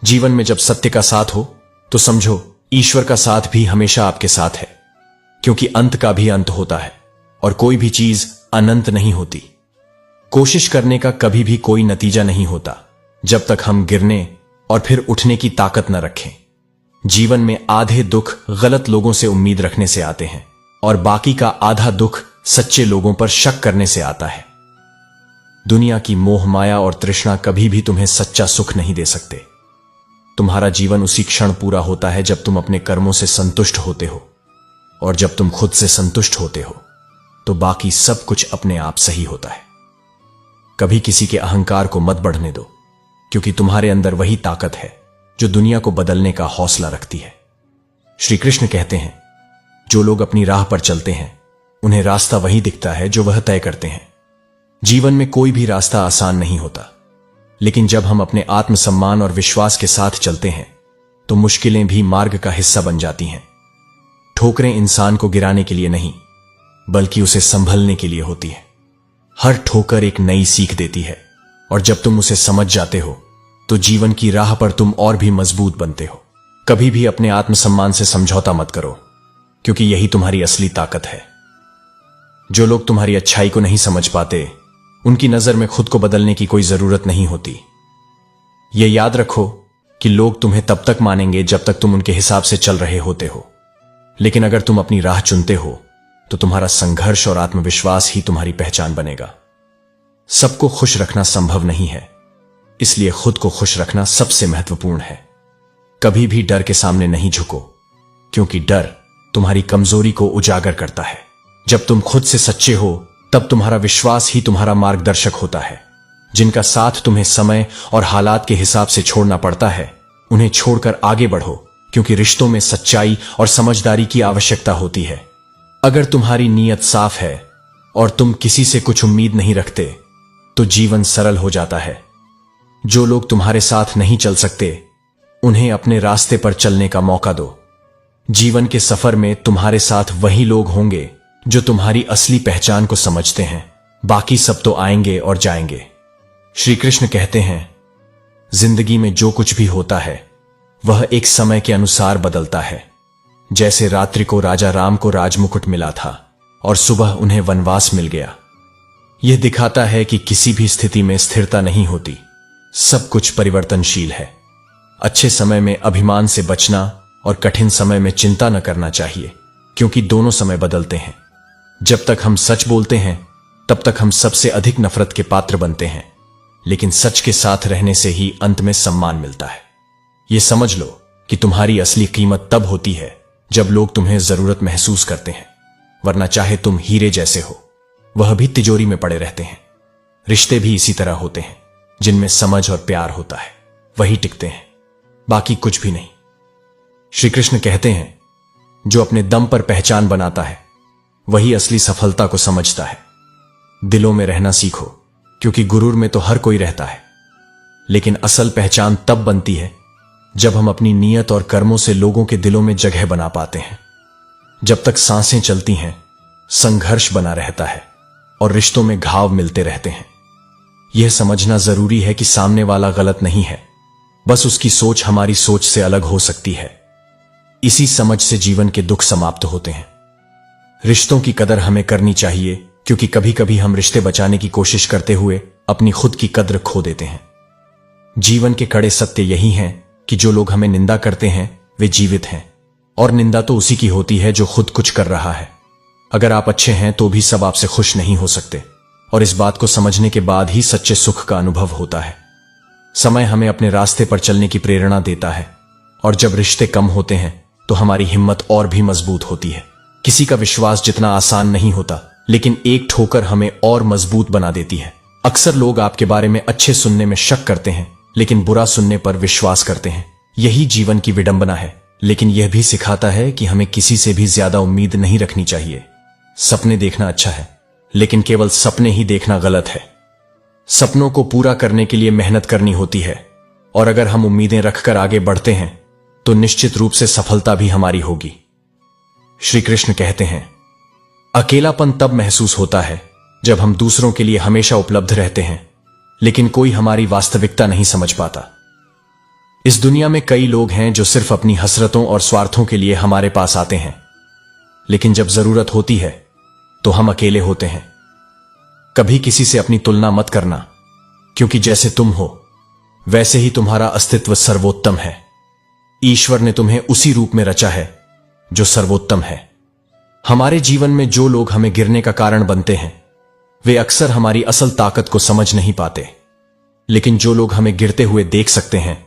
जीवन में जब सत्य का साथ हो तो समझो ईश्वर का साथ भी हमेशा आपके साथ है, क्योंकि अंत का भी अंत होता है और कोई भी चीज अनंत नहीं होती। कोशिश करने का कभी भी कोई नतीजा नहीं होता जब तक हम गिरने और फिर उठने की ताकत न रखें। जीवन में आधे दुख गलत लोगों से उम्मीद रखने से आते हैं, और बाकी का आधा दुख सच्चे लोगों पर शक करने से आता है। दुनिया की मोह माया और तृष्णा कभी भी तुम्हें सच्चा सुख नहीं दे सकते। तुम्हारा जीवन उसी क्षण पूरा होता है जब तुम अपने कर्मों से संतुष्ट होते हो, और जब तुम खुद से संतुष्ट होते हो तो बाकी सब कुछ अपने आप सही होता है। कभी किसी के अहंकार को मत बढ़ने दो, क्योंकि तुम्हारे अंदर वही ताकत है जो दुनिया को बदलने का हौसला रखती है। श्री कृष्ण कहते हैं, जो लोग अपनी राह पर चलते हैं उन्हें रास्ता वही दिखता है जो वह तय करते हैं। जीवन में कोई भी रास्ता आसान नहीं होता, लेकिन जब हम अपने आत्मसम्मान और विश्वास के साथ चलते हैं तो मुश्किलें भी मार्ग का हिस्सा बन जाती हैं। ठोकरें इंसान को गिराने के लिए नहीं, बल्कि उसे संभलने के लिए होती है। हर ठोकर एक नई सीख देती है, और जब तुम उसे समझ जाते हो तो जीवन की राह पर तुम और भी मजबूत बनते हो। कभी भी अपने आत्मसम्मान से समझौता मत करो, क्योंकि यही तुम्हारी असली ताकत है। जो लोग तुम्हारी अच्छाई को नहीं समझ पाते, उनकी नजर में खुद को बदलने की कोई जरूरत नहीं होती। यह याद रखो कि लोग तुम्हें तब तक मानेंगे जब तक तुम उनके हिसाब से चल रहे होते हो, लेकिन अगर तुम अपनी राह चुनते हो तो तुम्हारा संघर्ष और आत्मविश्वास ही तुम्हारी पहचान बनेगा। सबको खुश रखना संभव नहीं है, इसलिए खुद को खुश रखना सबसे महत्वपूर्ण है। कभी भी डर के सामने नहीं झुको, क्योंकि डर तुम्हारी कमजोरी को उजागर करता है। जब तुम खुद से सच्चे हो तब तुम्हारा विश्वास ही तुम्हारा मार्गदर्शक होता है। जिनका साथ तुम्हें समय और हालात के हिसाब से छोड़ना पड़ता है, उन्हें छोड़कर आगे बढ़ो, क्योंकि रिश्तों में सच्चाई और समझदारी की आवश्यकता होती है। अगर तुम्हारी नीयत साफ है और तुम किसी से कुछ उम्मीद नहीं रखते, तो जीवन सरल हो जाता है। जो लोग तुम्हारे साथ नहीं चल सकते, उन्हें अपने रास्ते पर चलने का मौका दो। जीवन के सफर में तुम्हारे साथ वही लोग होंगे जो तुम्हारी असली पहचान को समझते हैं। बाकी सब तो आएंगे और जाएंगे। श्री कृष्ण कहते हैं, जिंदगी में जो कुछ भी होता है वह एक समय के अनुसार बदलता है। जैसे रात्रि को राजा राम को राजमुकुट मिला था और सुबह उन्हें वनवास मिल गया। यह दिखाता है कि किसी भी स्थिति में स्थिरता नहीं होती, सब कुछ परिवर्तनशील है। अच्छे समय में अभिमान से बचना और कठिन समय में चिंता न करना चाहिए, क्योंकि दोनों समय बदलते हैं। जब तक हम सच बोलते हैं तब तक हम सबसे अधिक नफरत के पात्र बनते हैं, लेकिन सच के साथ रहने से ही अंत में सम्मान मिलता है। यह समझ लो कि तुम्हारी असली कीमत तब होती है जब लोग तुम्हें जरूरत महसूस करते हैं, वरना चाहे तुम हीरे जैसे हो, वह भी तिजोरी में पड़े रहते हैं। रिश्ते भी इसी तरह होते हैं, जिनमें समझ और प्यार होता है, वही टिकते हैं, बाकी कुछ भी नहीं। श्री कृष्ण कहते हैं, जो अपने दम पर पहचान बनाता है वही असली सफलता को समझता है। दिलों में रहना सीखो, क्योंकि गुरूर में तो हर कोई रहता है, लेकिन असल पहचान तब बनती है जब हम अपनी नीयत और कर्मों से लोगों के दिलों में जगह बना पाते हैं। जब तक सांसें चलती हैं, संघर्ष बना रहता है और रिश्तों में घाव मिलते रहते हैं। यह समझना जरूरी है कि सामने वाला गलत नहीं है, बस उसकी सोच हमारी सोच से अलग हो सकती है। इसी समझ से जीवन के दुख समाप्त होते हैं। रिश्तों की कदर हमें करनी चाहिए, क्योंकि कभी कभी हम रिश्ते बचाने की कोशिश करते हुए अपनी खुद की कद्र खो देते हैं। जीवन के कड़े सत्य यही हैं कि जो लोग हमें निंदा करते हैं वे जीवित हैं, और निंदा तो उसी की होती है जो खुद कुछ कर रहा है। अगर आप अच्छे हैं तो भी सब आपसे खुश नहीं हो सकते, और इस बात को समझने के बाद ही सच्चे सुख का अनुभव होता है। समय हमें अपने रास्ते पर चलने की प्रेरणा देता है, और जब रिश्ते कम होते हैं तो हमारी हिम्मत और भी मजबूत होती है। किसी का विश्वास जितना आसान नहीं होता, लेकिन एक ठोकर हमें और मजबूत बना देती है। अक्सर लोग आपके बारे में अच्छे सुनने में शक करते हैं, लेकिन बुरा सुनने पर विश्वास करते हैं। यही जीवन की विडंबना है, लेकिन यह भी सिखाता है कि हमें किसी से भी ज्यादा उम्मीद नहीं रखनी चाहिए। सपने देखना अच्छा है, लेकिन केवल सपने ही देखना गलत है। सपनों को पूरा करने के लिए मेहनत करनी होती है, और अगर हम उम्मीदें रखकर आगे बढ़ते हैं तो निश्चित रूप से सफलता भी हमारी होगी। श्री कृष्ण कहते हैं, अकेलापन तब महसूस होता है जब हम दूसरों के लिए हमेशा उपलब्ध रहते हैं, लेकिन कोई हमारी वास्तविकता नहीं समझ पाता। इस दुनिया में कई लोग हैं जो सिर्फ अपनी हसरतों और स्वार्थों के लिए हमारे पास आते हैं, लेकिन जब जरूरत होती है तो हम अकेले होते हैं। कभी किसी से अपनी तुलना मत करना, क्योंकि जैसे तुम हो वैसे ही तुम्हारा अस्तित्व सर्वोत्तम है। ईश्वर ने तुम्हें उसी रूप में रचा है जो सर्वोत्तम है। हमारे जीवन में जो लोग हमें गिरने का कारण बनते हैं वे अक्सर हमारी असल ताकत को समझ नहीं पाते, लेकिन जो लोग हमें गिरते हुए देख सकते हैं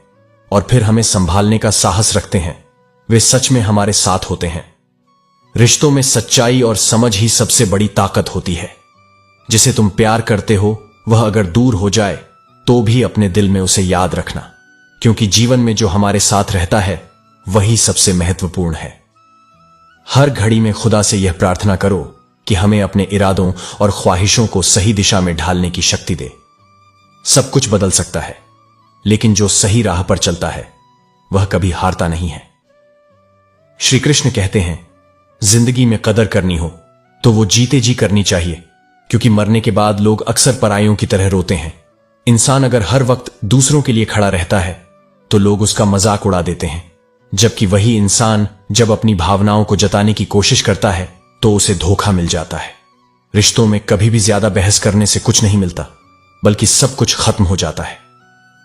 और फिर हमें संभालने का साहस रखते हैं वे सच में हमारे साथ होते हैं। रिश्तों में सच्चाई और समझ ही सबसे बड़ी ताकत होती है। जिसे तुम प्यार करते हो वह अगर दूर हो जाए तो भी अपने दिल में उसे याद रखना, क्योंकि जीवन में जो हमारे साथ रहता है वही सबसे महत्वपूर्ण है। हर घड़ी में खुदा से यह प्रार्थना करो कि हमें अपने इरादों और ख्वाहिशों को सही दिशा में ढालने की शक्ति दे। सब कुछ बदल सकता है, लेकिन जो सही राह पर चलता है वह कभी हारता नहीं है। श्री कृष्ण कहते हैं, जिंदगी में कदर करनी हो तो वो जीते जी करनी चाहिए, क्योंकि मरने के बाद लोग अक्सर परायों की तरह रोते हैं। इंसान अगर हर वक्त दूसरों के लिए खड़ा रहता है तो लोग उसका मजाक उड़ा देते हैं, जबकि वही इंसान जब अपनी भावनाओं को जताने की कोशिश करता है तो उसे धोखा मिल जाता है। रिश्तों में कभी भी ज्यादा बहस करने से कुछ नहीं मिलता, बल्कि सब कुछ खत्म हो जाता है।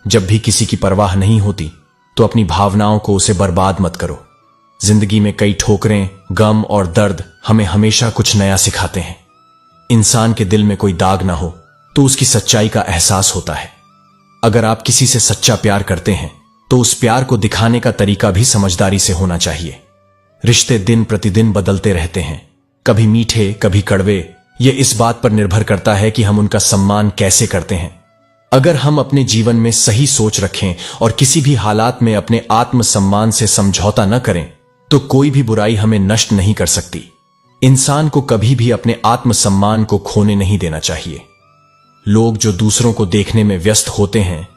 जब भी किसी की परवाह नहीं होती तो अपनी भावनाओं को उसे बर्बाद मत करो। जिंदगी में कई ठोकरें, गम और दर्द हमें हमेशा कुछ नया सिखाते हैं। इंसान के दिल में कोई दाग ना हो तो उसकी सच्चाई का एहसास होता है। अगर आप किसी से सच्चा प्यार करते हैं तो उस प्यार को दिखाने का तरीका भी समझदारी से होना चाहिए। रिश्ते दिन प्रतिदिन बदलते रहते हैं, कभी मीठे कभी कड़वे। यह इस बात पर निर्भर करता है कि हम उनका सम्मान कैसे करते हैं। अगर हम अपने जीवन में सही सोच रखें और किसी भी हालात में अपने आत्मसम्मान से समझौता न करें तो कोई भी बुराई हमें नष्ट नहीं कर सकती। इंसान को कभी भी अपने आत्मसम्मान को खोने नहीं देना चाहिए। लोग जो दूसरों को देखने में व्यस्त होते हैं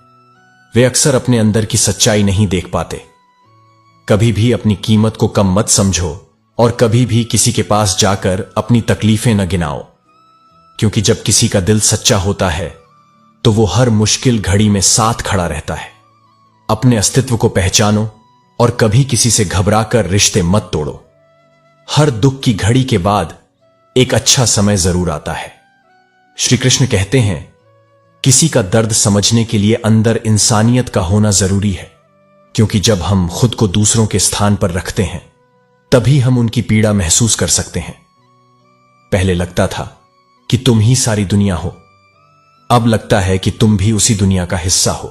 वे अक्सर अपने अंदर की सच्चाई नहीं देख पाते। कभी भी अपनी कीमत को कम मत समझो और कभी भी किसी के पास जाकर अपनी तकलीफें न गिनाओ, क्योंकि जब किसी का दिल सच्चा होता है तो वो हर मुश्किल घड़ी में साथ खड़ा रहता है। अपने अस्तित्व को पहचानो और कभी किसी से घबराकर रिश्ते मत तोड़ो। हर दुख की घड़ी के बाद एक अच्छा समय जरूर आता है। श्री कृष्ण कहते हैं, किसी का दर्द समझने के लिए अंदर इंसानियत का होना जरूरी है, क्योंकि जब हम खुद को दूसरों के स्थान पर रखते हैं तभी हम उनकी पीड़ा महसूस कर सकते हैं। पहले लगता था कि तुम ही सारी दुनिया हो, अब लगता है कि तुम भी उसी दुनिया का हिस्सा हो।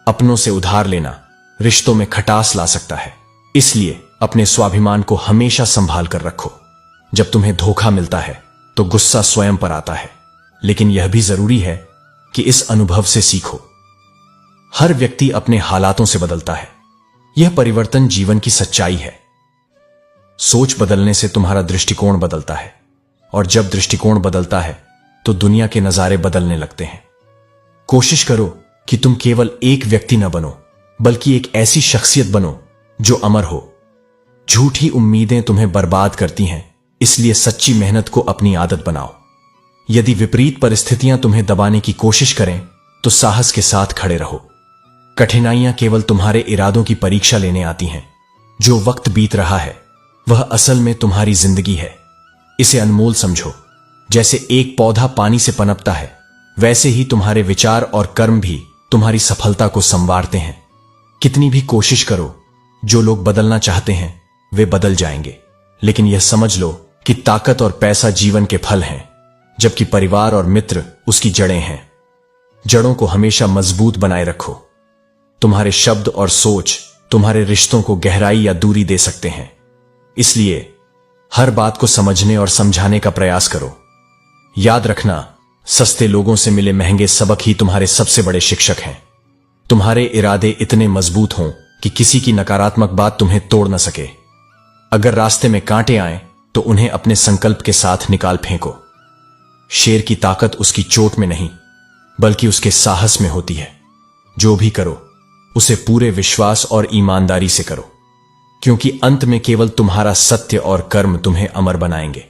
अपनों से उधार लेना रिश्तों में खटास ला सकता है, इसलिए अपने स्वाभिमान को हमेशा संभाल कर रखो। जब तुम्हें धोखा मिलता है तो गुस्सा स्वयं पर आता है, लेकिन यह भी जरूरी है कि इस अनुभव से सीखो। हर व्यक्ति अपने हालातों से बदलता है, यह परिवर्तन जीवन की सच्चाई है। सोच बदलने से तुम्हारा दृष्टिकोण बदलता है, और जब दृष्टिकोण बदलता है तो दुनिया के नजारे बदलने लगते हैं। कोशिश करो कि तुम केवल एक व्यक्ति न बनो, बल्कि एक ऐसी शख्सियत बनो जो अमर हो। झूठी उम्मीदें तुम्हें बर्बाद करती हैं, इसलिए सच्ची मेहनत को अपनी आदत बनाओ। यदि विपरीत परिस्थितियां तुम्हें दबाने की कोशिश करें तो साहस के साथ खड़े रहो। कठिनाइयां केवल तुम्हारे इरादों की परीक्षा लेने आती हैं। जो वक्त बीत रहा है वह असल में तुम्हारी जिंदगी है। इसे अनमोल समझो। जैसे एक पौधा पानी से पनपता है, वैसे ही तुम्हारे विचार और कर्म भी तुम्हारी सफलता को संवारते हैं। कितनी भी कोशिश करो, जो लोग बदलना चाहते हैं वे बदल जाएंगे, लेकिन यह समझ लो कि ताकत और पैसा जीवन के फल हैं, जबकि परिवार और मित्र उसकी जड़ें हैं। जड़ों को हमेशा मजबूत बनाए रखो। तुम्हारे शब्द और सोच तुम्हारे रिश्तों को गहराई या दूरी दे सकते हैं, इसलिए हर बात को समझने और समझाने का प्रयास करो। याद रखना, सस्ते लोगों से मिले महंगे सबक ही तुम्हारे सबसे बड़े शिक्षक हैं। तुम्हारे इरादे इतने मजबूत हों कि किसी की नकारात्मक बात तुम्हें तोड़ न सके। अगर रास्ते में कांटे आए तो उन्हें अपने संकल्प के साथ निकाल फेंको। शेर की ताकत उसकी चोट में नहीं, बल्कि उसके साहस में होती है। जो भी करो उसे पूरे विश्वास और ईमानदारी से करो, क्योंकि अंत में केवल तुम्हारा सत्य और कर्म तुम्हें अमर बनाएंगे।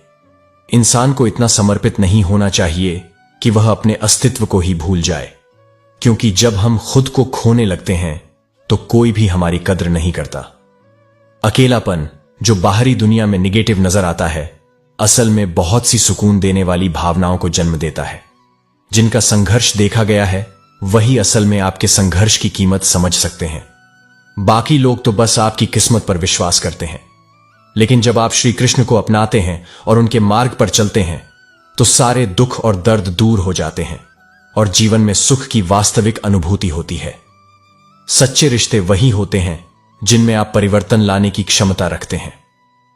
इंसान को इतना समर्पित नहीं होना चाहिए कि वह अपने अस्तित्व को ही भूल जाए, क्योंकि जब हम खुद को खोने लगते हैं तो कोई भी हमारी कद्र नहीं करता। अकेलापन, जो बाहरी दुनिया में निगेटिव नजर आता है, असल में बहुत सी सुकून देने वाली भावनाओं को जन्म देता है। जिनका संघर्ष देखा गया है वही असल में आपके संघर्ष की कीमत समझ सकते हैं। बाकी लोग तो बस आपकी किस्मत पर विश्वास करते हैं। लेकिन जब आप श्री कृष्ण को अपनाते हैं और उनके मार्ग पर चलते हैं तो सारे दुख और दर्द दूर हो जाते हैं और जीवन में सुख की वास्तविक अनुभूति होती है। सच्चे रिश्ते वही होते हैं जिनमें आप परिवर्तन लाने की क्षमता रखते हैं।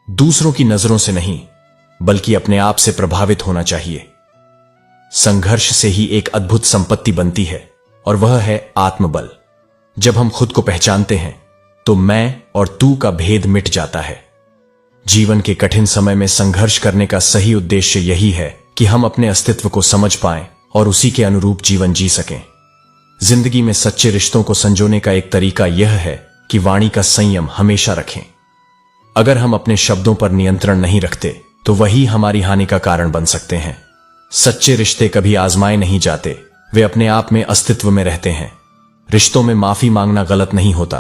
दूसरों की नजरों से नहीं, बल्कि अपने आप से प्रभावित होना चाहिए। संघर्ष से ही एक अद्भुत संपत्ति बनती है, और वह है आत्मबल। जब हम खुद को पहचानते हैं तो मैं और तू का भेद मिट जाता है। जीवन के कठिन समय में संघर्ष करने का सही उद्देश्य यही है कि हम अपने अस्तित्व को समझ पाएं और उसी के अनुरूप जीवन जी सकें। जिंदगी में सच्चे रिश्तों को संजोने का एक तरीका यह है कि वाणी का संयम हमेशा रखें। अगर हम अपने शब्दों पर नियंत्रण नहीं रखते तो वही हमारी हानि का कारण बन सकते हैं। सच्चे रिश्ते कभी आजमाए नहीं जाते, वे अपने आप में अस्तित्व में रहते हैं। रिश्तों में माफी मांगना गलत नहीं होता,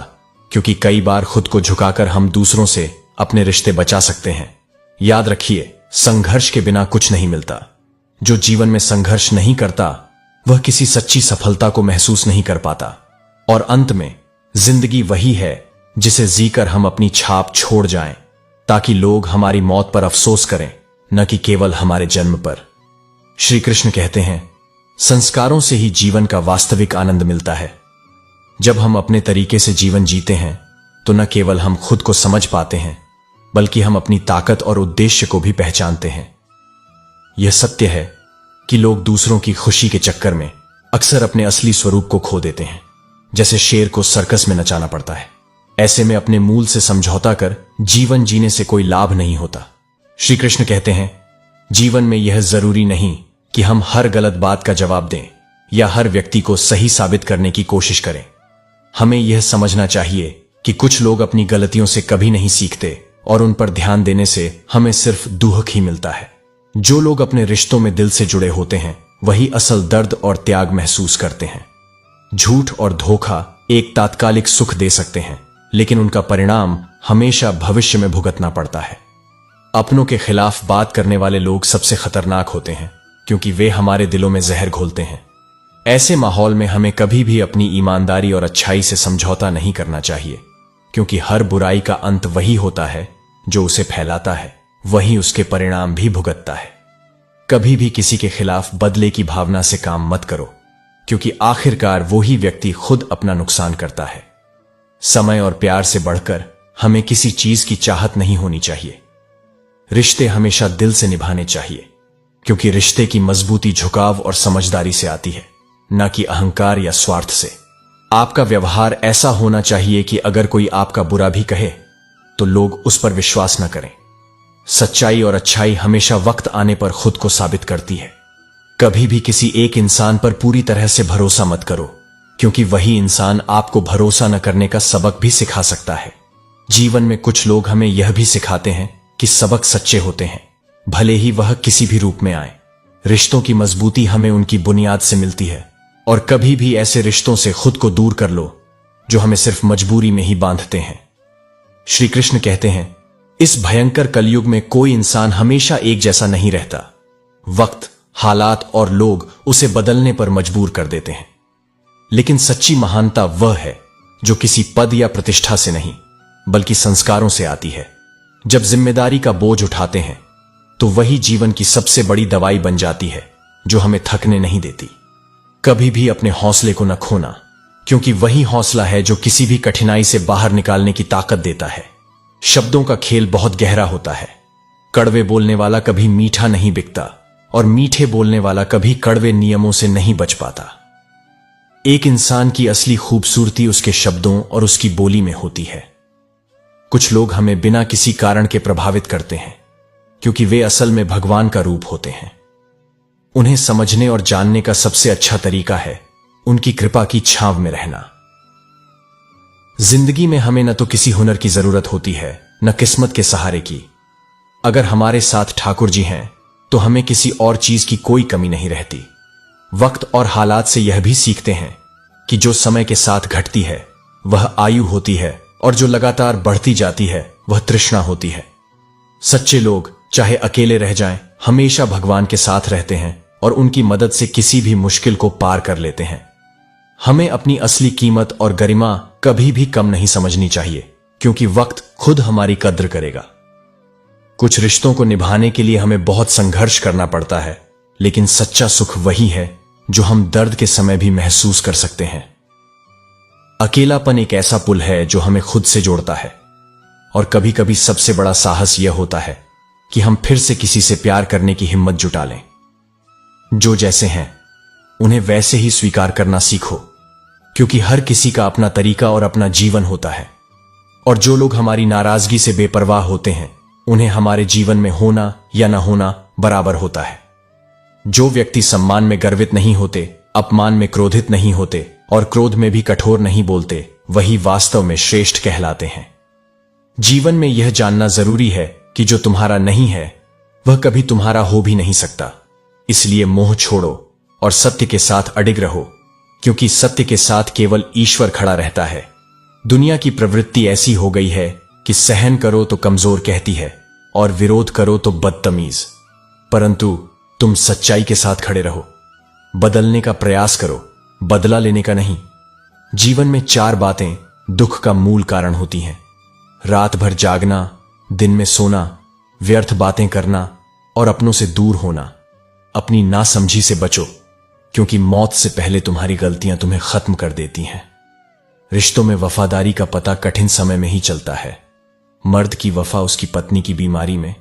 क्योंकि कई बार खुद को झुकाकर हम दूसरों से अपने रिश्ते बचा सकते हैं। याद रखिए, संघर्ष के बिना कुछ नहीं मिलता। जो जीवन में संघर्ष नहीं करता वह किसी सच्ची सफलता को महसूस नहीं कर पाता। और अंत में जिंदगी वही है जिसे जीकर हम अपनी छाप छोड़ जाएं, ताकि लोग हमारी मौत पर अफसोस करें, न कि केवल हमारे जन्म पर। श्री कृष्ण कहते हैं, संस्कारों से ही जीवन का वास्तविक आनंद मिलता है। जब हम अपने तरीके से जीवन जीते हैं तो न केवल हम खुद को समझ पाते हैं, बल्कि हम अपनी ताकत और उद्देश्य को भी पहचानते हैं। यह सत्य है कि लोग दूसरों की खुशी के चक्कर में अक्सर अपने असली स्वरूप को खो देते हैं, जैसे शेर को सर्कस में नचाना पड़ता है। ऐसे में अपने मूल से समझौता कर जीवन जीने से कोई लाभ नहीं होता। श्री कृष्ण कहते हैं, जीवन में यह जरूरी नहीं कि हम हर गलत बात का जवाब दें या हर व्यक्ति को सही साबित करने की कोशिश करें। हमें यह समझना चाहिए कि कुछ लोग अपनी गलतियों से कभी नहीं सीखते और उन पर ध्यान देने से हमें सिर्फ दुख ही मिलता है। जो लोग अपने रिश्तों में दिल से जुड़े होते हैं वही असल दर्द और त्याग महसूस करते हैं। झूठ और धोखा एक तात्कालिक सुख दे सकते हैं, लेकिन उनका परिणाम हमेशा भविष्य में भुगतना पड़ता है। अपनों के खिलाफ बात करने वाले लोग सबसे खतरनाक होते हैं, क्योंकि वे हमारे दिलों में जहर घोलते हैं। ऐसे माहौल में हमें कभी भी अपनी ईमानदारी और अच्छाई से समझौता नहीं करना चाहिए, क्योंकि हर बुराई का अंत वही होता है जो उसे फैलाता है, वही उसके परिणाम भी भुगतता है। कभी भी किसी के खिलाफ बदले की भावना से काम मत करो, क्योंकि आखिरकार वही व्यक्ति खुद अपना नुकसान करता है। समय और प्यार से बढ़कर हमें किसी चीज की चाहत नहीं होनी चाहिए। रिश्ते हमेशा दिल से निभाने चाहिए, क्योंकि रिश्ते की मजबूती झुकाव और समझदारी से आती है, न कि अहंकार या स्वार्थ से। आपका व्यवहार ऐसा होना चाहिए कि अगर कोई आपका बुरा भी कहे तो लोग उस पर विश्वास न करें, सच्चाई और अच्छाई हमेशा वक्त आने पर खुद को साबित करती है। कभी भी किसी एक इंसान पर पूरी तरह से भरोसा मत करो, क्योंकि वही इंसान आपको भरोसा न करने का सबक भी सिखा सकता है। जीवन में कुछ लोग हमें यह भी सिखाते हैं कि सबक सच्चे होते हैं, भले ही वह किसी भी रूप में आए। रिश्तों की मजबूती हमें उनकी बुनियाद से मिलती है, और कभी भी ऐसे रिश्तों से खुद को दूर कर लो जो हमें सिर्फ मजबूरी में ही बांधते हैं। श्री कृष्ण कहते हैं, इस भयंकर कलयुग में कोई इंसान हमेशा एक जैसा नहीं रहता। वक्त, हालात और लोग उसे बदलने पर मजबूर कर देते हैं, लेकिन सच्ची महानता वह है जो किसी पद या प्रतिष्ठा से नहीं बल्कि संस्कारों से आती है। जब जिम्मेदारी का बोझ उठाते हैं तो वही जीवन की सबसे बड़ी दवाई बन जाती है जो हमें थकने नहीं देती। कभी भी अपने हौसले को न खोना, क्योंकि वही हौसला है जो किसी भी कठिनाई से बाहर निकालने की ताकत देता है। शब्दों का खेल बहुत गहरा होता है। कड़वे बोलने वाला कभी मीठा नहीं बिकता, और मीठे बोलने वाला कभी कड़वे नियमों से नहीं बच पाता। एक इंसान की असली खूबसूरती उसके शब्दों और उसकी बोली में होती है। कुछ लोग हमें बिना किसी कारण के प्रभावित करते हैं, क्योंकि वे असल में भगवान का रूप होते हैं। उन्हें समझने और जानने का सबसे अच्छा तरीका है उनकी कृपा की छांव में रहना। जिंदगी में हमें न तो किसी हुनर की जरूरत होती है, न किस्मत के सहारे की। अगर हमारे साथ ठाकुर जी हैं तो हमें किसी और चीज की कोई कमी नहीं रहती। वक्त और हालात से यह भी सीखते हैं कि जो समय के साथ घटती है वह आयु होती है, और जो लगातार बढ़ती जाती है वह तृष्णा होती है। सच्चे लोग चाहे अकेले रह जाएं, हमेशा भगवान के साथ रहते हैं और उनकी मदद से किसी भी मुश्किल को पार कर लेते हैं। हमें अपनी असली कीमत और गरिमा कभी भी कम नहीं समझनी चाहिए, क्योंकि वक्त खुद हमारी कद्र करेगा। कुछ रिश्तों को निभाने के लिए हमें बहुत संघर्ष करना पड़ता है, लेकिन सच्चा सुख वही है जो हम दर्द के समय भी महसूस कर सकते हैं। अकेलापन एक ऐसा पुल है जो हमें खुद से जोड़ता है, और कभी कभी सबसे बड़ा साहस यह होता है कि हम फिर से किसी से प्यार करने की हिम्मत जुटा लें। जो जैसे हैं उन्हें वैसे ही स्वीकार करना सीखो, क्योंकि हर किसी का अपना तरीका और अपना जीवन होता है। और जो लोग हमारी नाराजगी से बेपरवाह होते हैं उन्हें हमारे जीवन में होना या न होना बराबर होता है। जो व्यक्ति सम्मान में गर्वित नहीं होते, अपमान में क्रोधित नहीं होते और क्रोध में भी कठोर नहीं बोलते, वही वास्तव में श्रेष्ठ कहलाते हैं। जीवन में यह जानना जरूरी है कि जो तुम्हारा नहीं है वह कभी तुम्हारा हो भी नहीं सकता। इसलिए मोह छोड़ो और सत्य के साथ अडिग रहो, क्योंकि सत्य के साथ केवल ईश्वर खड़ा रहता है। दुनिया की प्रवृत्ति ऐसी हो गई है कि सहन करो तो कमजोर कहती है और विरोध करो तो बदतमीज, परंतु तुम सच्चाई के साथ खड़े रहो। बदलने का प्रयास करो, बदला लेने का नहीं। जीवन में 4 बातें दुख का मूल कारण होती हैं: रात भर जागना, दिन में सोना, व्यर्थ बातें करना और अपनों से दूर होना। अपनी नासमझी से बचो, क्योंकि मौत से पहले तुम्हारी गलतियां तुम्हें खत्म कर देती हैं। रिश्तों में वफादारी का पता कठिन समय में ही चलता है। मर्द की वफा उसकी पत्नी की बीमारी में,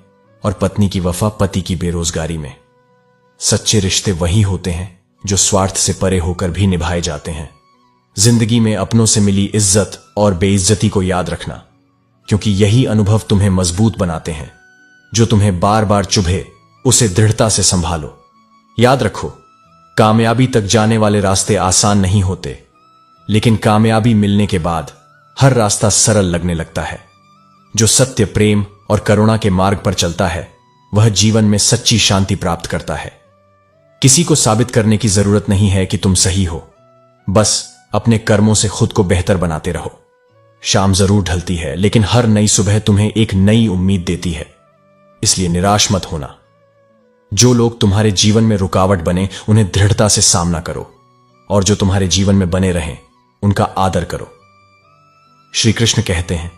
और पत्नी की वफा पति की बेरोजगारी में। सच्चे रिश्ते वही होते हैं जो स्वार्थ से परे होकर भी निभाए जाते हैं। जिंदगी में अपनों से मिली इज्जत और बेइज्जती को याद रखना, क्योंकि यही अनुभव तुम्हें मजबूत बनाते हैं। जो तुम्हें बार बार चुभे उसे दृढ़ता से संभालो। याद रखो, कामयाबी तक जाने वाले रास्ते आसान नहीं होते, लेकिन कामयाबी मिलने के बाद हर रास्ता सरल लगने लगता है। जो सत्य, प्रेम और करुणा के मार्ग पर चलता है वह जीवन में सच्ची शांति प्राप्त करता है। किसी को साबित करने की जरूरत नहीं है कि तुम सही हो, बस अपने कर्मों से खुद को बेहतर बनाते रहो। शाम जरूर ढलती है, लेकिन हर नई सुबह तुम्हें एक नई उम्मीद देती है, इसलिए निराश मत होना। जो लोग तुम्हारे जीवन में रुकावट बने उन्हें दृढ़ता से सामना करो, और जो तुम्हारे जीवन में बने रहें उनका आदर करो। श्री कृष्ण कहते हैं,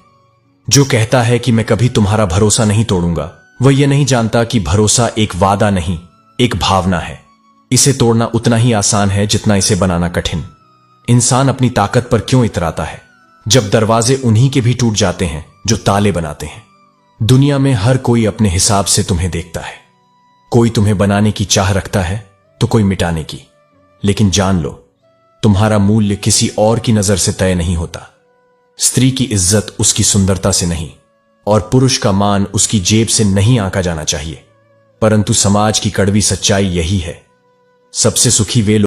जो कहता है कि मैं कभी तुम्हारा भरोसा नहीं तोड़ूंगा, वह यह नहीं जानता कि भरोसा एक वादा नहीं, एक भावना है। इसे तोड़ना उतना ही आसान है जितना इसे बनाना कठिन। इंसान अपनी ताकत पर क्यों इतराता है जब दरवाजे उन्हीं के भी टूट जाते हैं जो ताले बनाते हैं। दुनिया में हर कोई अपने हिसाब से तुम्हें देखता है। कोई तुम्हें बनाने की चाह रखता है तो कोई मिटाने की, लेकिन जान लो तुम्हारा मूल्य किसी और की नजर से तय नहीं होता। स्त्री की इज्जत उसकी सुंदरता से नहीं और पुरुष का मान उसकी जेब से नहीं आंका जाना चाहिए। परंतु समाज की कड़वी सच्चाई यही है, सबसे सुखी वे लोग